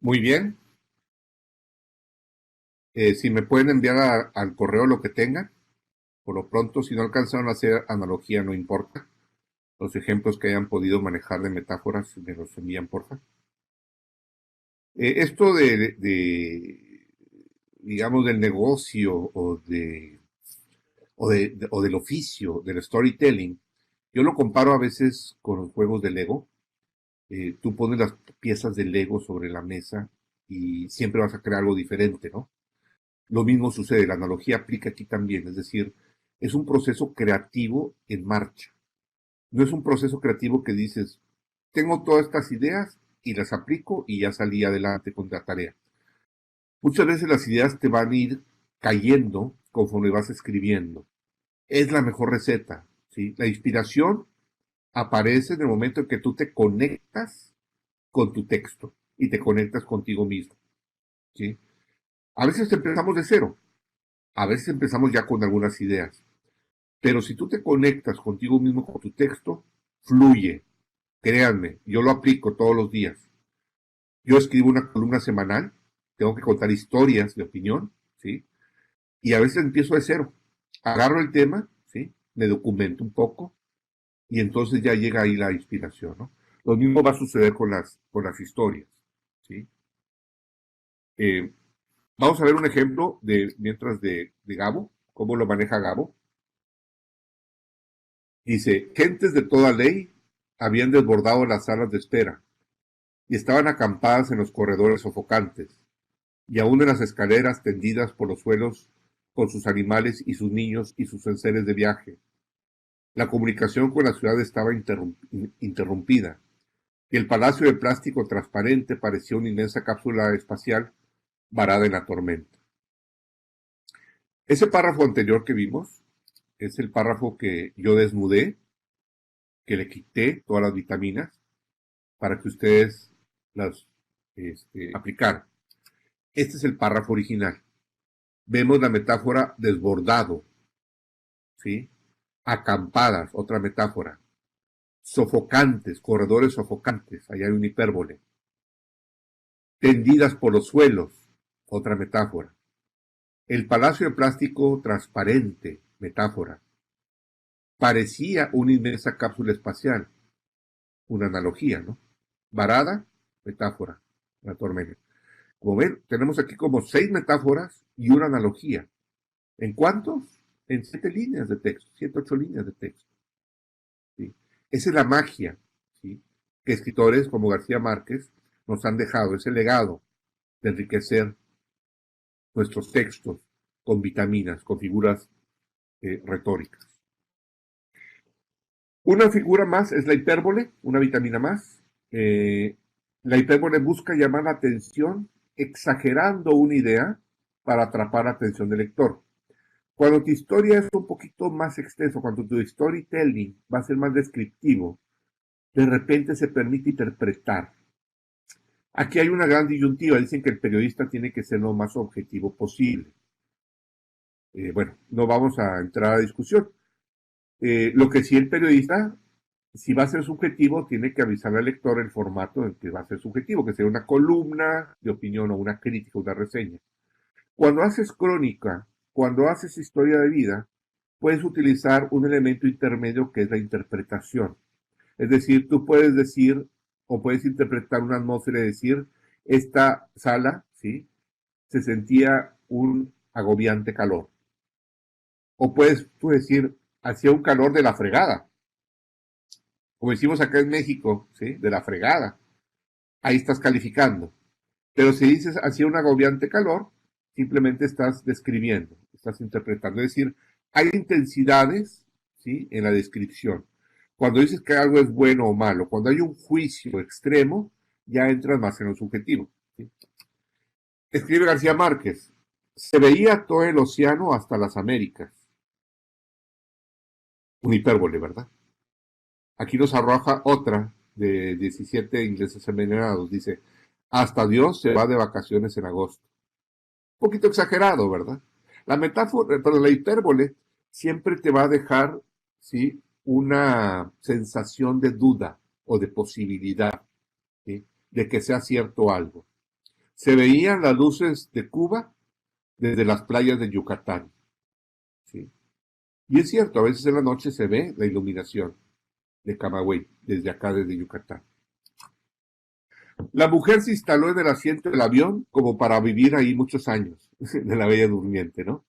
A: Muy bien. Si me pueden enviar al correo lo que tengan, por lo pronto, si no alcanzaron a hacer analogía, no importa. Los ejemplos que hayan podido manejar de metáforas, me los envían, porfa. Esto digamos, del negocio o del oficio, del storytelling, yo lo comparo a veces con los juegos de Lego. Tú pones las piezas de Lego sobre la mesa y siempre vas a crear algo diferente, ¿no? Lo mismo sucede, la analogía aplica aquí también, es decir, es un proceso creativo en marcha. No es un proceso creativo que dices, tengo todas estas ideas y las aplico y ya salí adelante con la tarea. Muchas veces las ideas te van a ir cayendo conforme vas escribiendo. Es la mejor receta, ¿sí? La inspiración aparece en el momento en que tú te conectas con tu texto y te conectas contigo mismo, ¿sí? A veces empezamos de cero, a veces empezamos ya con algunas ideas, pero si tú te conectas contigo mismo con tu texto, fluye. Créanme, yo lo aplico todos los días. Yo escribo una columna semanal, tengo que contar historias de opinión, ¿sí? Y a veces empiezo de cero. Agarro el tema, ¿sí? Me documento un poco y entonces ya llega ahí la inspiración, ¿no? Lo mismo va a suceder con las historias, ¿sí? Eh, Vamos a ver un ejemplo de Gabo, cómo lo maneja Gabo. Dice, gentes de toda ley habían desbordado las salas de espera y estaban acampadas en los corredores sofocantes y aún en las escaleras tendidas por los suelos con sus animales y sus niños y sus enseres de viaje. La comunicación con la ciudad estaba interrumpida y el palacio de plástico transparente parecía una inmensa cápsula espacial varada en la tormenta. Ese párrafo anterior que vimos es el párrafo que yo desnudé, que le quité todas las vitaminas para que ustedes las aplicaran. Este es el párrafo original. Vemos la metáfora desbordado, ¿sí? Acampadas, otra metáfora. Sofocantes, corredores sofocantes, allá hay un hipérbole. Tendidas por los suelos, otra metáfora. El palacio de plástico transparente, metáfora. Parecía una inmensa cápsula espacial, una analogía, ¿no? Varada, metáfora, la tormenta. Como ven, tenemos aquí como 6 metáforas y una analogía. ¿En cuántos? En 7 líneas de texto, 7, 8 líneas de texto. ¿Sí? Esa es la magia, ¿sí? Que escritores como García Márquez nos han dejado, ese legado de enriquecer nuestros textos con vitaminas, con figuras retóricas. Una figura más es la hipérbole, una vitamina más. La hipérbole busca llamar la atención exagerando una idea para atrapar la atención del lector. Cuando tu historia es un poquito más extenso, cuando tu storytelling va a ser más descriptivo, de repente se permite interpretar. Aquí hay una gran disyuntiva, dicen que el periodista tiene que ser lo más objetivo posible. Bueno, no vamos a entrar a discusión. Lo que sí el periodista, si va a ser subjetivo, tiene que avisar al lector el formato en que va a ser subjetivo, que sea una columna de opinión o una crítica, una reseña. Cuando haces crónica, cuando haces historia de vida, puedes utilizar un elemento intermedio que es la interpretación. Es decir, tú puedes decir o puedes interpretar una atmósfera y decir, esta sala, ¿sí? Se sentía un agobiante calor. O puedes tú decir, hacía un calor de la fregada. Como decimos acá en México, ¿sí? De la fregada. Ahí estás calificando. Pero si dices hacía un agobiante calor, simplemente estás describiendo, estás interpretando. Es decir, hay intensidades, ¿sí? En la descripción. Cuando dices que algo es bueno o malo, cuando hay un juicio extremo, ya entras más en lo subjetivo, ¿sí? Escribe García Márquez, se veía todo el océano hasta las Américas. Un hipérbole, ¿verdad? Aquí nos arroja otra de 17 ingleses envenenados. Dice, hasta Dios se va de vacaciones en agosto. Un poquito exagerado, ¿verdad? La metáfora, pero la hipérbole siempre te va a dejar, ¿sí? Una sensación de duda o de posibilidad, ¿sí? De que sea cierto algo. Se veían las luces de Cuba desde las playas de Yucatán. ¿Sí? Y es cierto, a veces en la noche se ve la iluminación de Camagüey, desde acá, desde Yucatán. La mujer se instaló en el asiento del avión como para vivir ahí muchos años, de la Bella Durmiente, ¿no?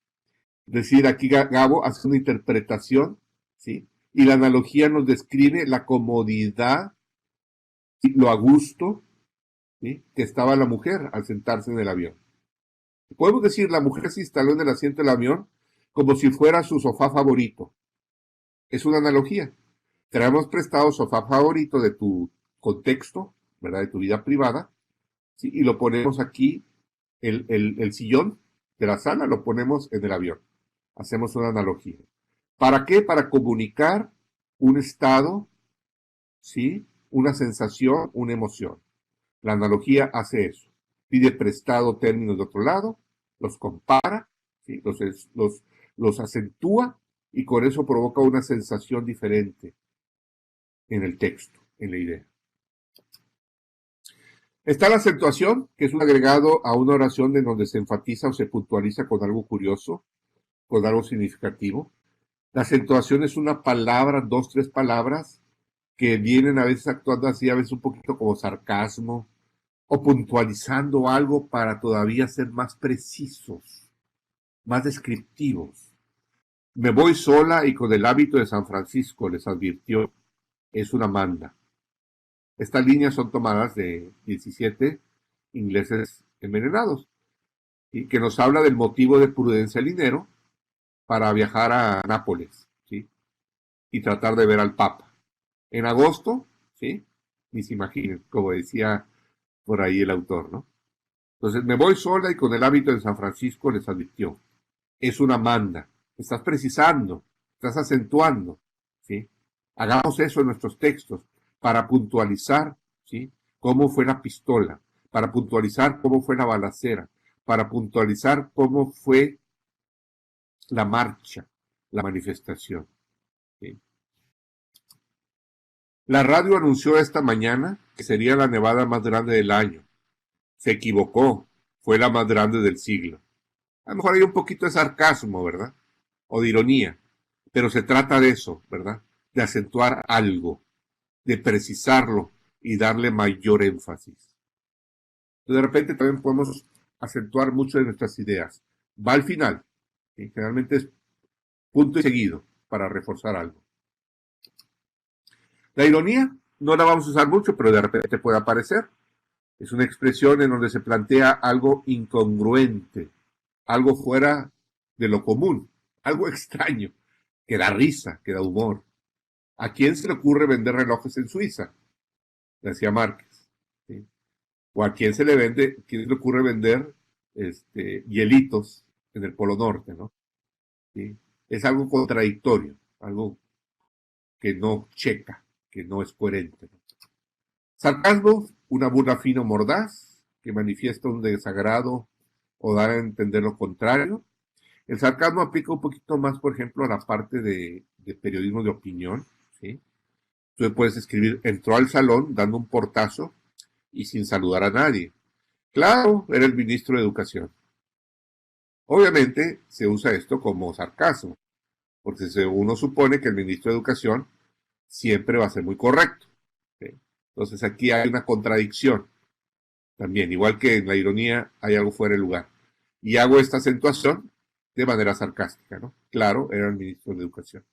A: Es decir, aquí Gabo hace una interpretación, ¿sí? Y la analogía nos describe la comodidad y lo a gusto, ¿sí? Que estaba la mujer al sentarse en el avión. Podemos decir, la mujer se instaló en el asiento del avión como si fuera su sofá favorito. Es una analogía. Traemos prestado sofá favorito de tu contexto, ¿verdad? De tu vida privada, ¿sí? Y lo ponemos aquí, el sillón de la sala lo ponemos en el avión. Hacemos una analogía. ¿Para qué? Para comunicar un estado, ¿sí? Una sensación, una emoción. La analogía hace eso. Pide prestado términos de otro lado, los compara, ¿sí? los acentúa y con eso provoca una sensación diferente en el texto, en la idea. Está la acentuación, que es un agregado a una oración en donde se enfatiza o se puntualiza con algo curioso, con algo significativo. La acentuación es una palabra, dos, tres palabras que vienen a veces actuando así, a veces un poquito como sarcasmo o puntualizando algo para todavía ser más precisos, más descriptivos. Me voy sola y con el hábito de San Francisco, les advirtió, es una manda. Estas líneas son tomadas de 17 ingleses envenenados y que nos habla del motivo de Prudencia Linero para viajar a Nápoles, ¿sí? Y tratar de ver al Papa. En agosto, ¿sí? Ni se imaginen, como decía por ahí el autor, ¿no? Entonces, me voy sola y con el hábito de San Francisco les advirtió. Es una manda. Estás precisando, estás acentuando, ¿sí? Hagamos eso en nuestros textos para puntualizar, ¿sí? Cómo fue la pistola, para puntualizar cómo fue la balacera, para puntualizar cómo fue la marcha, la manifestación, ¿sí? La radio anunció esta mañana que sería la nevada más grande del año. Se equivocó, fue la más grande del siglo. A lo mejor hay un poquito de sarcasmo, ¿verdad? O de ironía, pero se trata de eso, ¿verdad? De acentuar algo, de precisarlo y darle mayor énfasis. De repente también podemos acentuar mucho de nuestras ideas. Va al final, ¿sí? Generalmente es punto y seguido para reforzar algo. La ironía no la vamos a usar mucho, pero de repente puede aparecer. Es una expresión en donde se plantea algo incongruente, algo fuera de lo común, algo extraño, que da risa, que da humor. ¿A quién se le ocurre vender relojes en Suiza? Decía Márquez. ¿Sí? ¿O a quién se le ocurre vender hielitos en el Polo Norte? ¿No? ¿Sí? Es algo contradictorio, algo que no checa, que no es coherente, ¿no? Sarcasmo, una burla fina o mordaz, que manifiesta un desagrado o da a entender lo contrario. El sarcasmo aplica un poquito más, por ejemplo, a la parte de periodismo de opinión, ¿sí? Tú puedes escribir, entró al salón dando un portazo y sin saludar a nadie. Claro, era el ministro de Educación. Obviamente se usa esto como sarcasmo, porque uno supone que el ministro de Educación siempre va a ser muy correcto, ¿sí? Entonces aquí hay una contradicción también, igual que en la ironía hay algo fuera de lugar. Y hago esta acentuación de manera sarcástica, ¿no? Claro, era el ministro de Educación.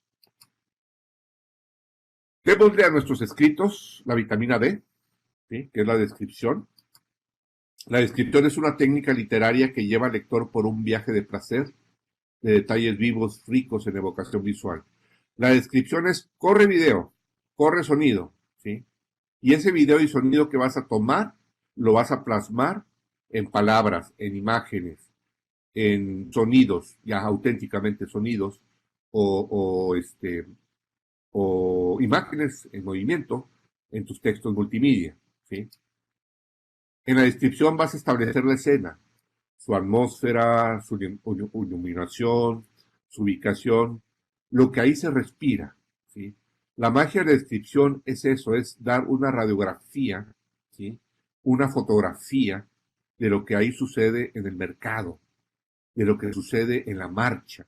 A: Démosle a nuestros escritos la vitamina D, ¿sí? Que es la descripción. La descripción es una técnica literaria que lleva al lector por un viaje de placer, de detalles vivos, ricos en evocación visual. La descripción es corre video, corre sonido, ¿sí? Y ese video y sonido que vas a tomar, lo vas a plasmar en palabras, en imágenes, en sonidos, ya auténticamente sonidos, o, o imágenes en movimiento en tus textos multimedia, ¿sí? En la descripción vas a establecer la escena, su atmósfera, su iluminación, su ubicación, lo que ahí se respira, ¿sí? La magia de la descripción es eso, es dar una radiografía, ¿sí? Una fotografía de lo que ahí sucede en el mercado, de lo que sucede en la marcha,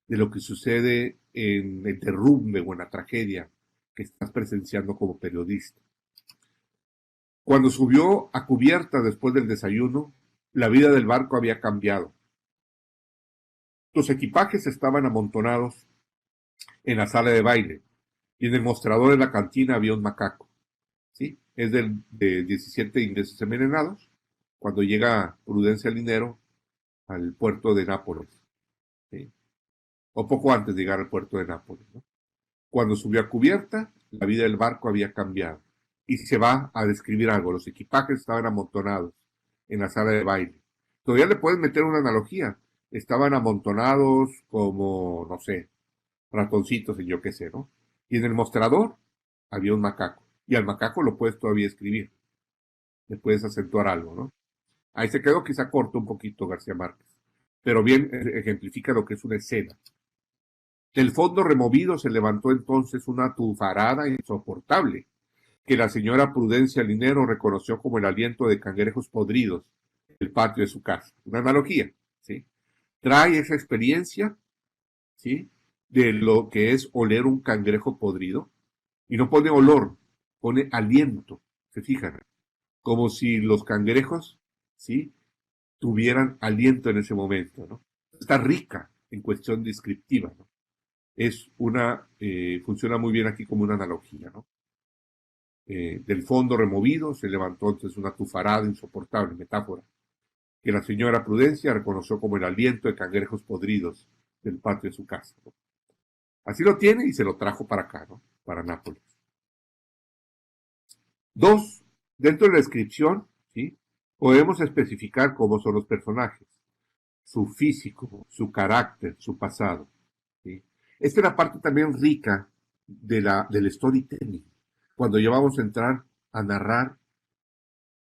A: de lo que sucede en el derrumbe o en la tragedia que estás presenciando como periodista. Cuando subió a cubierta después del desayuno, la vida del barco había cambiado. Los equipajes estaban amontonados en la sala de baile y en el mostrador de la cantina había un macaco. ¿Sí? Es de 17 ingleses envenenados cuando llega Prudencia Linero al puerto de Nápoles. ¿Sí? O poco antes de llegar al puerto de Nápoles, ¿no? Cuando subió a cubierta, la vida del barco había cambiado. Y se va a describir algo. Los equipajes estaban amontonados en la sala de baile. Todavía le puedes meter una analogía. Estaban amontonados como, no sé, ratoncitos y yo qué sé, ¿no? Y en el mostrador había un macaco. Y al macaco lo puedes todavía escribir. Le puedes acentuar algo, ¿no? Ahí se quedó quizá corto un poquito García Márquez. Pero bien ejemplifica lo que es una escena. Del fondo removido se levantó entonces una tufarada insoportable, que la señora Prudencia Linero reconoció como el aliento de cangrejos podridos en el patio de su casa. Una analogía, ¿sí? Trae esa experiencia, ¿sí? De lo que es oler un cangrejo podrido, y no pone olor, pone aliento, se fijan, como si los cangrejos, ¿sí? Tuvieran aliento en ese momento, ¿no? Está rica en cuestión descriptiva, ¿no? Funciona muy bien aquí como una analogía, ¿no? Del fondo removido se levantó entonces una tufarada insoportable, metáfora, que la señora Prudencia reconoció como el aliento de cangrejos podridos del patio de su casa, ¿no? Así lo tiene y se lo trajo para acá, ¿no? Para Nápoles. Dos, dentro de la descripción, ¿sí? Podemos especificar cómo son los personajes, su físico, su carácter, su pasado, ¿sí? Esta es la parte también rica del storytelling, cuando ya vamos a entrar a narrar,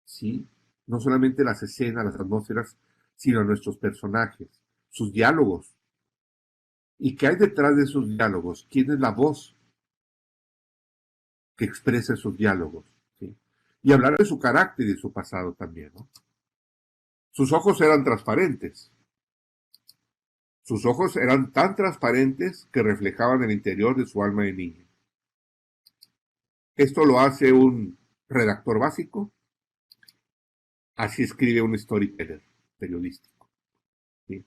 A: ¿sí? No solamente las escenas, las atmósferas, sino nuestros personajes, sus diálogos. ¿Y qué hay detrás de esos diálogos? ¿Quién es la voz que expresa esos diálogos? ¿Sí? Y hablar de su carácter y de su pasado también, ¿no? Sus ojos eran transparentes. Sus ojos eran tan transparentes que reflejaban el interior de su alma de niño. Esto lo hace un redactor básico, así escribe un storyteller periodístico, ¿sí?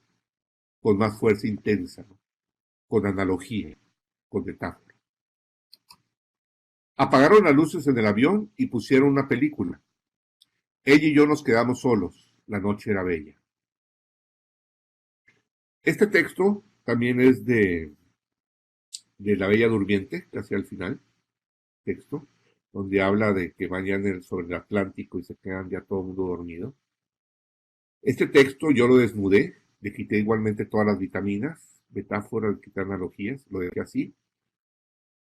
A: Con más fuerza intensa, ¿no? Con analogía, con metáfora. Apagaron las luces en el avión y pusieron una película. Ella y yo nos quedamos solos. La noche era bella. Este texto también es de La Bella Durmiente, casi al final, texto, donde habla de que vayan sobre el Atlántico y se quedan ya todo el mundo dormido. Este texto yo lo desnudé, le quité igualmente todas las vitaminas, metáforas, quité analogías, lo dejé así.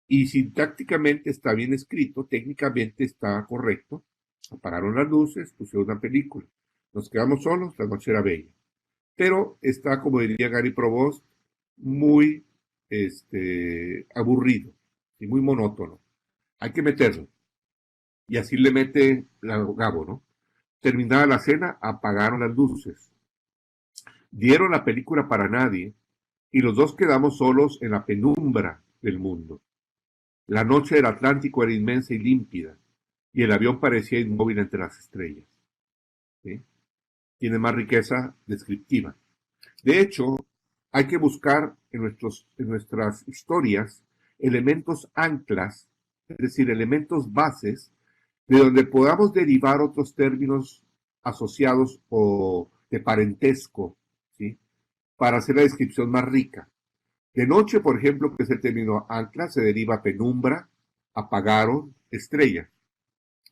A: Y sintácticamente está bien escrito, técnicamente está correcto. Apagaron las luces, pusieron una película. Nos quedamos solos, la noche era bella. Pero está, como diría Gary Provost, muy aburrido y muy monótono. Hay que meterlo. Y así le mete Gabo, ¿no? Terminada la cena, apagaron las luces. Dieron la película para nadie y los dos quedamos solos en la penumbra del mundo. La noche del Atlántico era inmensa y límpida y el avión parecía inmóvil entre las estrellas, ¿sí? Tiene más riqueza descriptiva. De hecho, hay que buscar en nuestras historias elementos anclas, es decir, elementos bases, de donde podamos derivar otros términos asociados o de parentesco, ¿sí? Para hacer la descripción más rica. De noche, por ejemplo, que es el término ancla, se deriva penumbra, apagaron, estrella,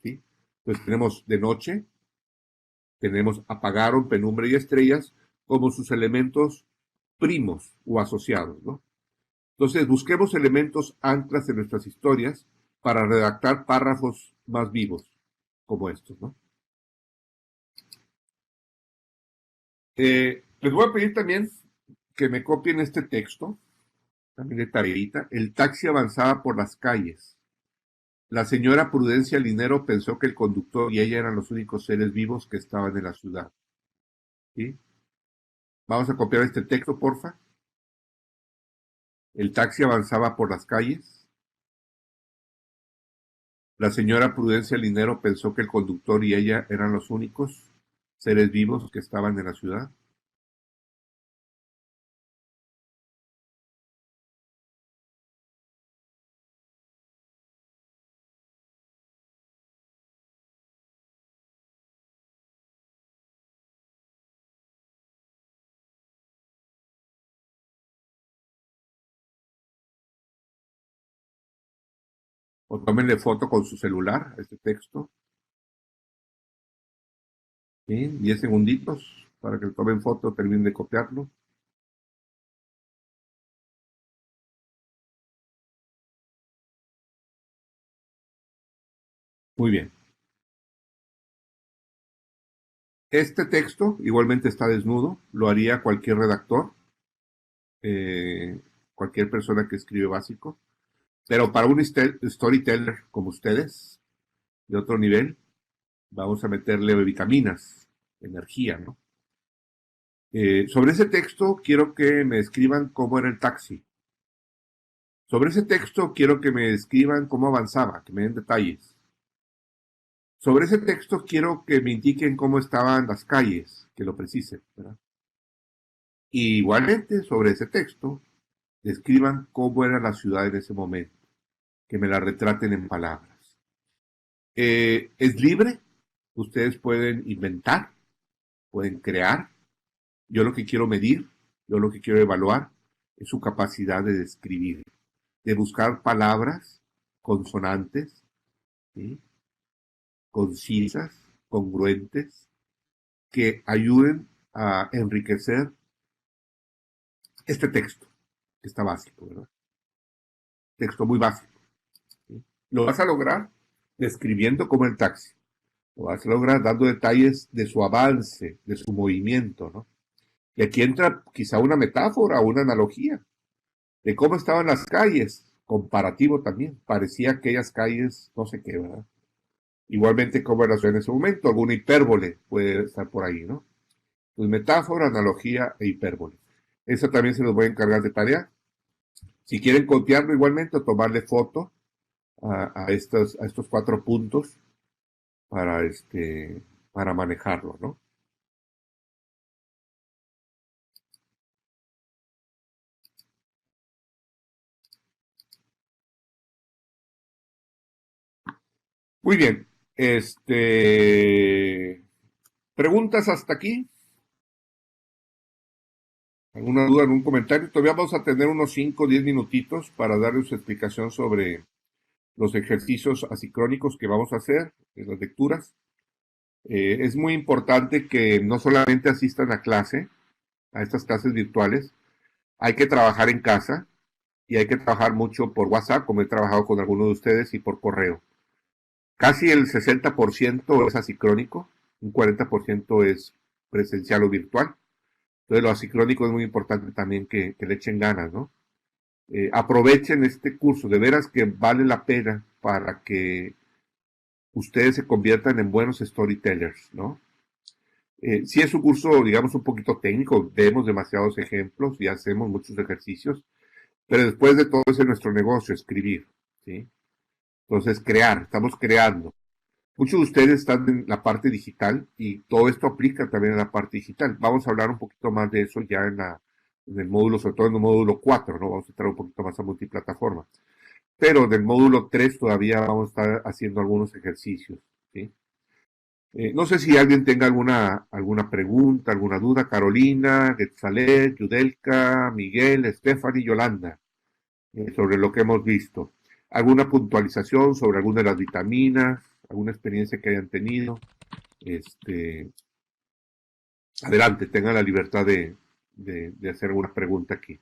A: ¿sí? Entonces tenemos de noche, tenemos apagaron, penumbra y estrellas como sus elementos primos o asociados, ¿no? Entonces, busquemos elementos anclas en nuestras historias para redactar párrafos más vivos, como estos, ¿no? Les voy a pedir también que me copien este texto, también de tareita. El taxi avanzaba por las calles. La señora Prudencia Linero pensó que el conductor y ella eran los únicos seres vivos que estaban en la ciudad. ¿sí? Vamos a copiar este texto, porfa. El taxi avanzaba por las calles. La señora Prudencia Linero pensó que el conductor y ella eran los únicos seres vivos que estaban en la ciudad. O tómenle foto con su celular a este texto. ¿Sí? 10 segunditos para que le tomen foto, terminen de copiarlo. Muy bien. Este texto igualmente está desnudo, lo haría cualquier redactor, eh, cualquier persona que escribe básico, pero para un storyteller como ustedes, de otro nivel, vamos a meterle vitaminas, energía, ¿no? Sobre ese texto quiero que me escriban cómo era el taxi. Sobre ese texto quiero que me escriban cómo avanzaba, que me den detalles. Sobre ese texto quiero que me indiquen cómo estaban las calles, que lo precisen, ¿verdad? Y igualmente sobre ese texto, describan cómo era la ciudad en ese momento, que me la retraten en palabras. Es libre, ustedes pueden inventar, pueden crear. Yo lo que quiero medir, yo lo que quiero evaluar es su capacidad de describir, de buscar palabras consonantes, ¿sí? Concisas, congruentes, que ayuden a enriquecer este texto, que está básico, ¿verdad? Texto muy básico. ¿Sí? Lo vas a lograr describiendo como el taxi. Lo vas a lograr dando detalles de su avance, de su movimiento, ¿no? Y aquí entra quizá una metáfora o una analogía de cómo estaban las calles, comparativo también. Parecía aquellas calles, no sé qué, ¿verdad? Igualmente cómo era la ciudad en ese momento, alguna hipérbole puede estar por ahí, ¿no? Pues metáfora, analogía e hipérbole. Eso también se los voy a encargar de tarea. Si quieren copiarlo igualmente o tomarle foto a estos 4 puntos para, para manejarlo, ¿no? Muy bien. ¿Preguntas hasta aquí? ¿Alguna duda, algún comentario? Todavía vamos a tener unos 5 o 10 minutitos para darles explicación sobre los ejercicios asicrónicos que vamos a hacer en las lecturas. Es muy importante que no solamente asistan a clase, a estas clases virtuales, hay que trabajar en casa y hay que trabajar mucho por WhatsApp, como he trabajado con algunos de ustedes, y por correo. Casi el 60% es asicrónico, un 40% es presencial o virtual. Entonces lo asicrónico es muy importante también que le echen ganas, ¿no? Aprovechen este curso, de veras que vale la pena para que ustedes se conviertan en buenos storytellers, ¿no? Sí es un curso, digamos, un poquito técnico, vemos demasiados ejemplos y hacemos muchos ejercicios, pero después de todo es nuestro negocio, escribir, ¿sí? Entonces, crear, estamos creando. Muchos de ustedes están en la parte digital y todo esto aplica también en la parte digital. Vamos a hablar un poquito más de eso ya en el módulo, sobre todo en el módulo 4, ¿no? Vamos a entrar un poquito más a multiplataforma. Pero en el módulo 3 todavía vamos a estar haciendo algunos ejercicios, ¿sí? No sé si alguien tenga alguna pregunta, alguna duda. Carolina, Getzalet, Yudelka, Miguel, Stephanie, Yolanda, sobre lo que hemos visto. ¿Alguna puntualización sobre alguna de las vitaminas? ¿Alguna experiencia que hayan tenido? Este, Adelante, tengan la libertad de hacer alguna pregunta aquí.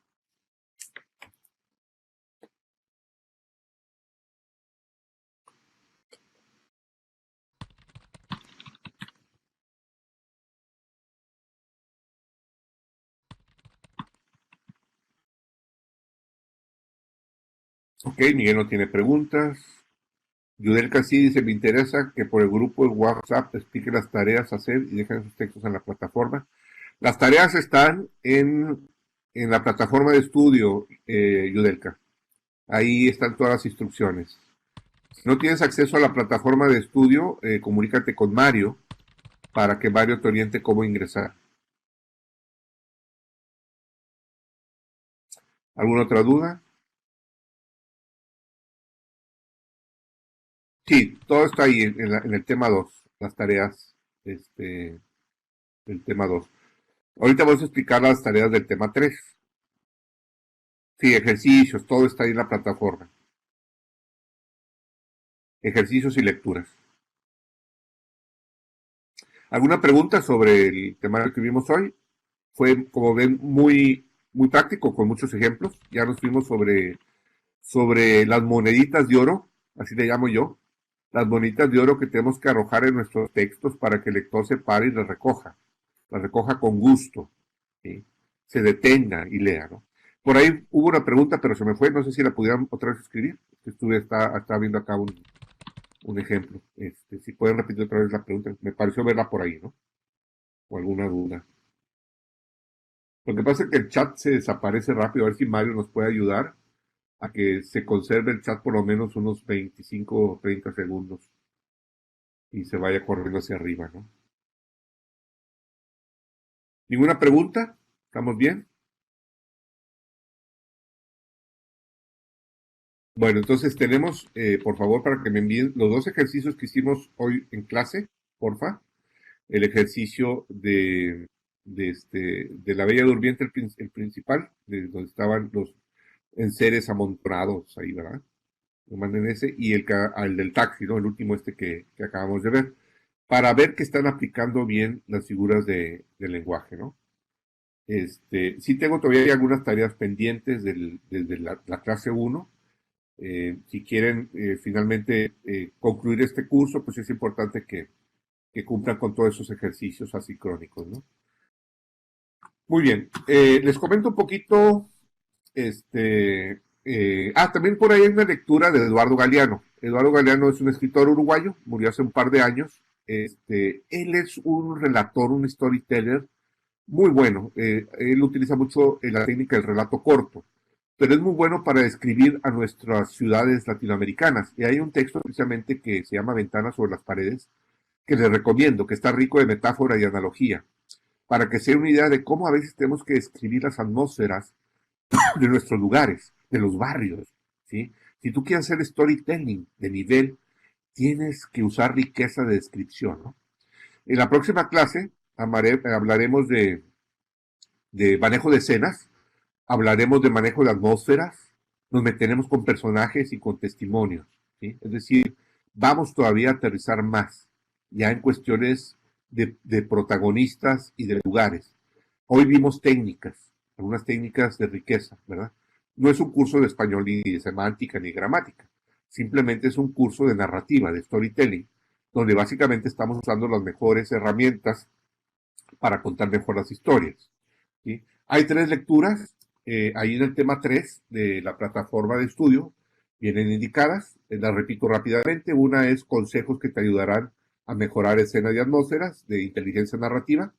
A: Ok, Miguel no tiene preguntas. Yudelka sí dice, me interesa que por el grupo de WhatsApp explique las tareas a hacer y dejen sus textos en la plataforma. Las tareas están en la plataforma de estudio, Yudelka. Ahí están todas las instrucciones. Si no tienes acceso a la plataforma de estudio, comunícate con Mario para que Mario te oriente cómo ingresar. ¿Alguna otra duda? Sí, todo está ahí en el tema 2, las tareas este, del tema 2. Ahorita vamos a explicar las tareas del tema 3. Sí, ejercicios, todo está ahí en la plataforma. Ejercicios y lecturas. ¿Alguna pregunta sobre el tema que vimos hoy? Fue, como ven, muy práctico, con muchos ejemplos. Ya nos fuimos sobre las moneditas de oro, así le llamo yo, las moneditas de oro que tenemos que arrojar en nuestros textos para que el lector se pare y las recoja con gusto, ¿sí? Se detenga y lea, ¿no? Por ahí hubo una pregunta, pero se me fue, no sé si la pudieran otra vez escribir. Estaba viendo acá un ejemplo. Si pueden repetir otra vez la pregunta, me pareció verla por ahí, ¿no? O alguna duda. Lo que pasa es que el chat se desaparece rápido, a ver si Mario nos puede ayudar a que se conserve el chat por lo menos unos 25 o 30 segundos y se vaya corriendo hacia arriba, ¿no? ¿Ninguna pregunta? ¿Estamos bien? Bueno, entonces tenemos, por favor, para que me envíen los dos ejercicios que hicimos hoy en clase, porfa. El ejercicio de la Bella Durmiente, el principal, de donde estaban los enseres amontonados ahí, ¿verdad? Me manden ese, y el del taxi, ¿no? El último que acabamos de ver, para ver que están aplicando bien las figuras de lenguaje, ¿no? Sí tengo todavía algunas tareas pendientes desde la clase uno. Si quieren finalmente concluir este curso, pues es importante que cumplan con todos esos ejercicios asincrónicos, ¿no? Muy bien, les comento un poquito, también por ahí hay una lectura de Eduardo Galeano. Eduardo Galeano es un escritor uruguayo, murió hace un par de años. Él es un relator, un storyteller muy bueno. Él utiliza mucho la técnica del relato corto, pero es muy bueno para describir a nuestras ciudades latinoamericanas. Y hay un texto precisamente que se llama Ventanas sobre las paredes, que les recomiendo, que está rico de metáfora y analogía, para que se den una idea de cómo a veces tenemos que describir las atmósferas de nuestros lugares, de los barrios, ¿sí? Si tú quieres hacer storytelling de nivel, tienes que usar riqueza de descripción, ¿no? En la próxima clase hablaremos de manejo de escenas, hablaremos de manejo de atmósferas, nos meteremos con personajes y con testimonios, ¿sí? Es decir, vamos todavía a aterrizar más, ya en cuestiones de protagonistas y de lugares. Hoy vimos técnicas, algunas técnicas de riqueza, ¿verdad? No es un curso de español ni de semántica ni gramática, simplemente es un curso de narrativa, de storytelling, donde básicamente estamos usando las mejores herramientas para contar mejor las historias, ¿sí? Hay tres lecturas, ahí en el tema 3 de la plataforma de estudio, vienen indicadas, las repito rápidamente. Una es consejos que te ayudarán a mejorar escenas y atmósferas de inteligencia narrativa.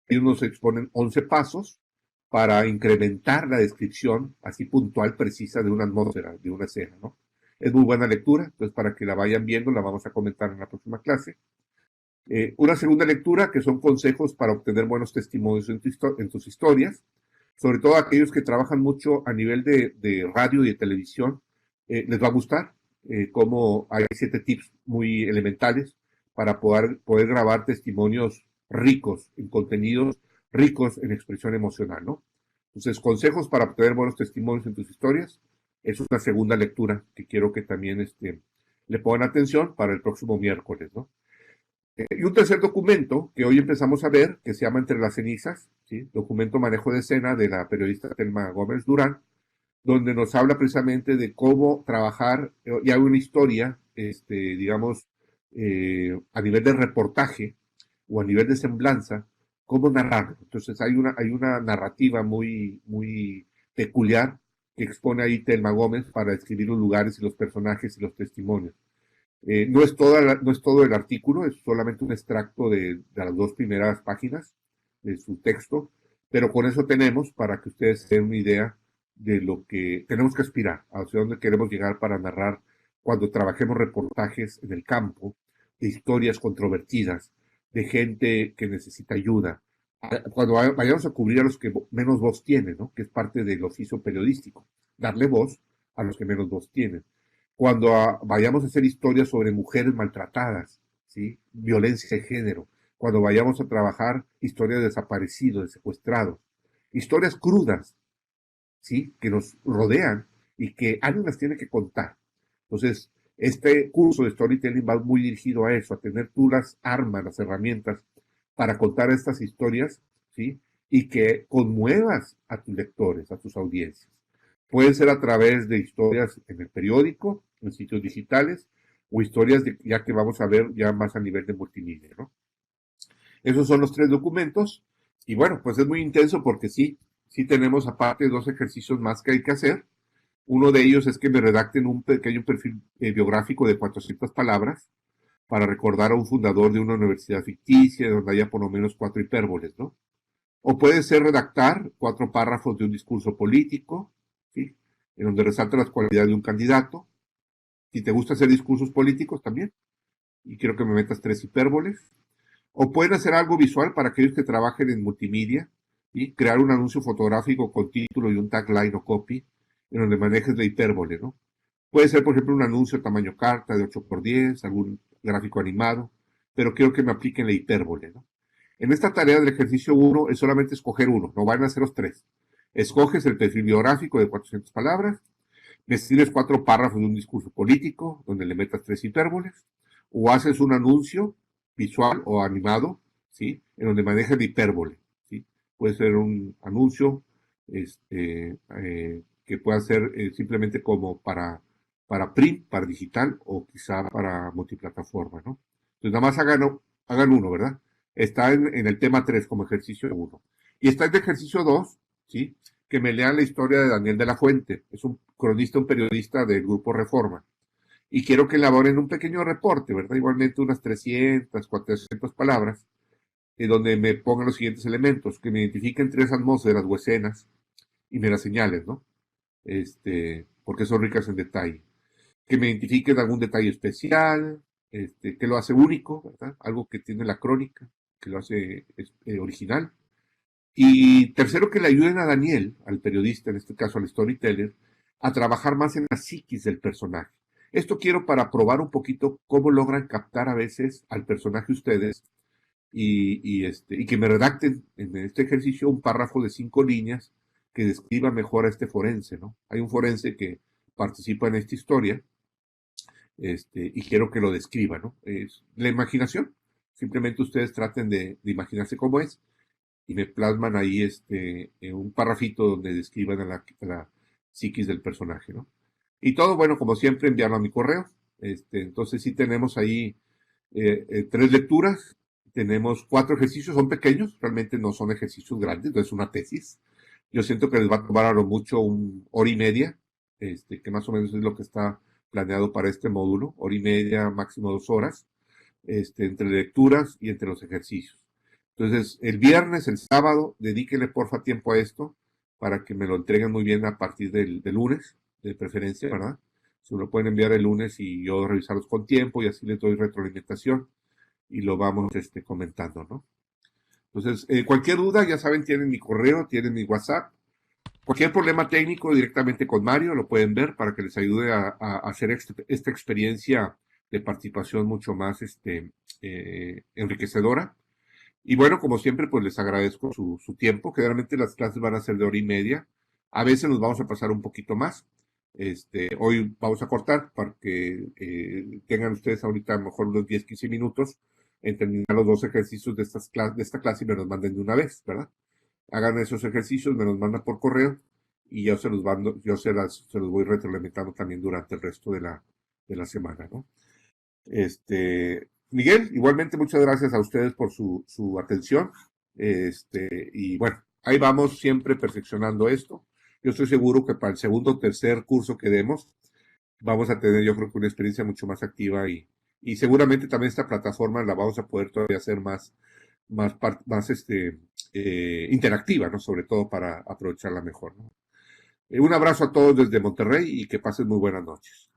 A: Y unos exponen 11 pasos para incrementar la descripción así puntual, precisa de una atmósfera, de una escena, ¿no? Es muy buena lectura, entonces para que la vayan viendo, la vamos a comentar en la próxima clase. Una segunda lectura, que son consejos para obtener buenos testimonios en tus historias, sobre todo aquellos que trabajan mucho a nivel de radio y de televisión, les va a gustar, como hay 7 tips muy elementales para poder grabar testimonios ricos en contenidos, ricos en expresión emocional, ¿no? Entonces, consejos para obtener buenos testimonios en tus historias, es una segunda lectura que quiero que también le pongan atención para el próximo miércoles, ¿no? Y un tercer documento que hoy empezamos a ver, que se llama Entre las cenizas, ¿sí? Documento manejo de escena de la periodista Telma Gómez Durán, donde nos habla precisamente de cómo trabajar, y hay una historia, digamos, a nivel de reportaje o a nivel de semblanza, cómo narrarlo. Entonces hay una narrativa muy peculiar que expone ahí Telma Gómez para describir los lugares y los personajes y los testimonios. No es todo el artículo, es solamente un extracto de las dos primeras páginas, de su texto, pero con eso tenemos para que ustedes se den una idea de lo que tenemos que aspirar, hacia dónde queremos llegar para narrar cuando trabajemos reportajes en el campo, de historias controvertidas, de gente que necesita ayuda, cuando vayamos a cubrir a los que menos voz tienen, ¿no? Que es parte del oficio periodístico, darle voz a los que menos voz tienen. Cuando vayamos a hacer historias sobre mujeres maltratadas, ¿sí? Violencia de género, cuando vayamos a trabajar historias de desaparecidos, de secuestrados, historias crudas, ¿sí? Que nos rodean y que alguien las tiene que contar. Entonces, este curso de storytelling va muy dirigido a eso, a tener tú las armas, las herramientas para contar estas historias, ¿sí? Y que conmuevas a tus lectores, a tus audiencias. Pueden ser a través de historias en el periódico, en sitios digitales, o historias de, ya que vamos a ver ya más a nivel de multimedia, ¿no? Esos son los 3 documentos. Y bueno, pues es muy intenso porque sí tenemos aparte 2 ejercicios más que hay que hacer. Uno de ellos es que me redacten un pequeño perfil biográfico de 400 palabras para recordar a un fundador de una universidad ficticia donde haya por lo menos 4 hipérboles, ¿no? O puede ser redactar 4 párrafos de un discurso político, ¿sí? En donde resalta las cualidades de un candidato. Si te gusta hacer discursos políticos también, y quiero que me metas 3 hipérboles. O pueden hacer algo visual para aquellos que trabajen en multimedia y crear un anuncio fotográfico con título y un tagline o copy en donde manejes la hipérbole, ¿no? Puede ser, por ejemplo, un anuncio tamaño carta de 8x10, algún gráfico animado, pero quiero que me apliquen la hipérbole, ¿no? En esta tarea del ejercicio 1 es solamente escoger uno, no van a ser los 3. Escoges el perfil biográfico de 400 palabras, me escribes 4 párrafos de un discurso político donde le metas 3 hipérboles, o haces un anuncio visual o animado, ¿sí? En donde maneja la hipérbole, ¿sí? Puede ser un anuncio que pueda ser simplemente como para print, para digital o quizá para multiplataforma, ¿no? Entonces nada más hagan uno, ¿verdad? Está en el tema 3 como ejercicio 1. Y está en el ejercicio 2, ¿sí? Que me lean la historia de Daniel de la Fuente. Es un cronista, un periodista del Grupo Reforma. Y quiero que elaboren un pequeño reporte, ¿verdad? Igualmente unas 300, 400 palabras, donde me pongan los siguientes elementos, que me identifiquen 3 atmósferas o escenas y me las señalen, ¿no? Porque son ricas en detalle. Que me identifiquen algún detalle especial, que lo hace único, ¿verdad? Algo que tiene la crónica, que lo hace original. Y tercero, que le ayuden a Daniel, al periodista, en este caso al storyteller, a trabajar más en la psiquis del personaje. Esto quiero para probar un poquito cómo logran captar a veces al personaje ustedes y que me redacten en este ejercicio un párrafo de 5 líneas que describa mejor a este forense, ¿no? Hay un forense que participa en esta historia y quiero que lo describa, ¿no? Es la imaginación. Simplemente ustedes traten de imaginarse cómo es y me plasman ahí un parrafito donde describan a la psiquis del personaje, ¿no? Y todo, bueno, como siempre, enviarlo a mi correo. Entonces sí tenemos ahí 3 lecturas, tenemos 4 ejercicios, son pequeños, realmente no son ejercicios grandes, no es una tesis. Yo siento que les va a tomar a lo mucho 1 hora y media, que más o menos es lo que está planeado para este módulo, 1 hora y media, máximo 2 horas, entre lecturas y entre los ejercicios. Entonces, el viernes, el sábado, dedíquenle porfa tiempo a esto para que me lo entreguen muy bien a partir del lunes, de preferencia, ¿verdad? Se lo pueden enviar el lunes y yo revisarlos con tiempo y así les doy retroalimentación y lo vamos comentando, ¿no? Entonces, cualquier duda, ya saben, tienen mi correo, tienen mi WhatsApp. Cualquier problema técnico directamente con Mario lo pueden ver para que les ayude a hacer esta experiencia de participación mucho más enriquecedora. Y bueno, como siempre, pues les agradezco su tiempo. Generalmente las clases van a ser de 1 hora y media. A veces nos vamos a pasar un poquito más. Hoy vamos a cortar para que tengan ustedes ahorita a lo mejor unos 10, 15 minutos en terminar los 2 ejercicios de esta clase y me los manden de una vez, ¿verdad? Hagan esos ejercicios, me los mandan por correo y yo se los mando, se los voy retroalimentando también durante el resto de la semana, ¿no? Miguel, igualmente muchas gracias a ustedes por su atención. Y bueno, ahí vamos siempre perfeccionando esto. Yo estoy seguro que para el segundo o tercer curso que demos, vamos a tener yo creo que una experiencia mucho más activa y seguramente también esta plataforma la vamos a poder todavía hacer interactiva, ¿no? Sobre todo para aprovecharla mejor, ¿no? Un abrazo a todos desde Monterrey y que pasen muy buenas noches.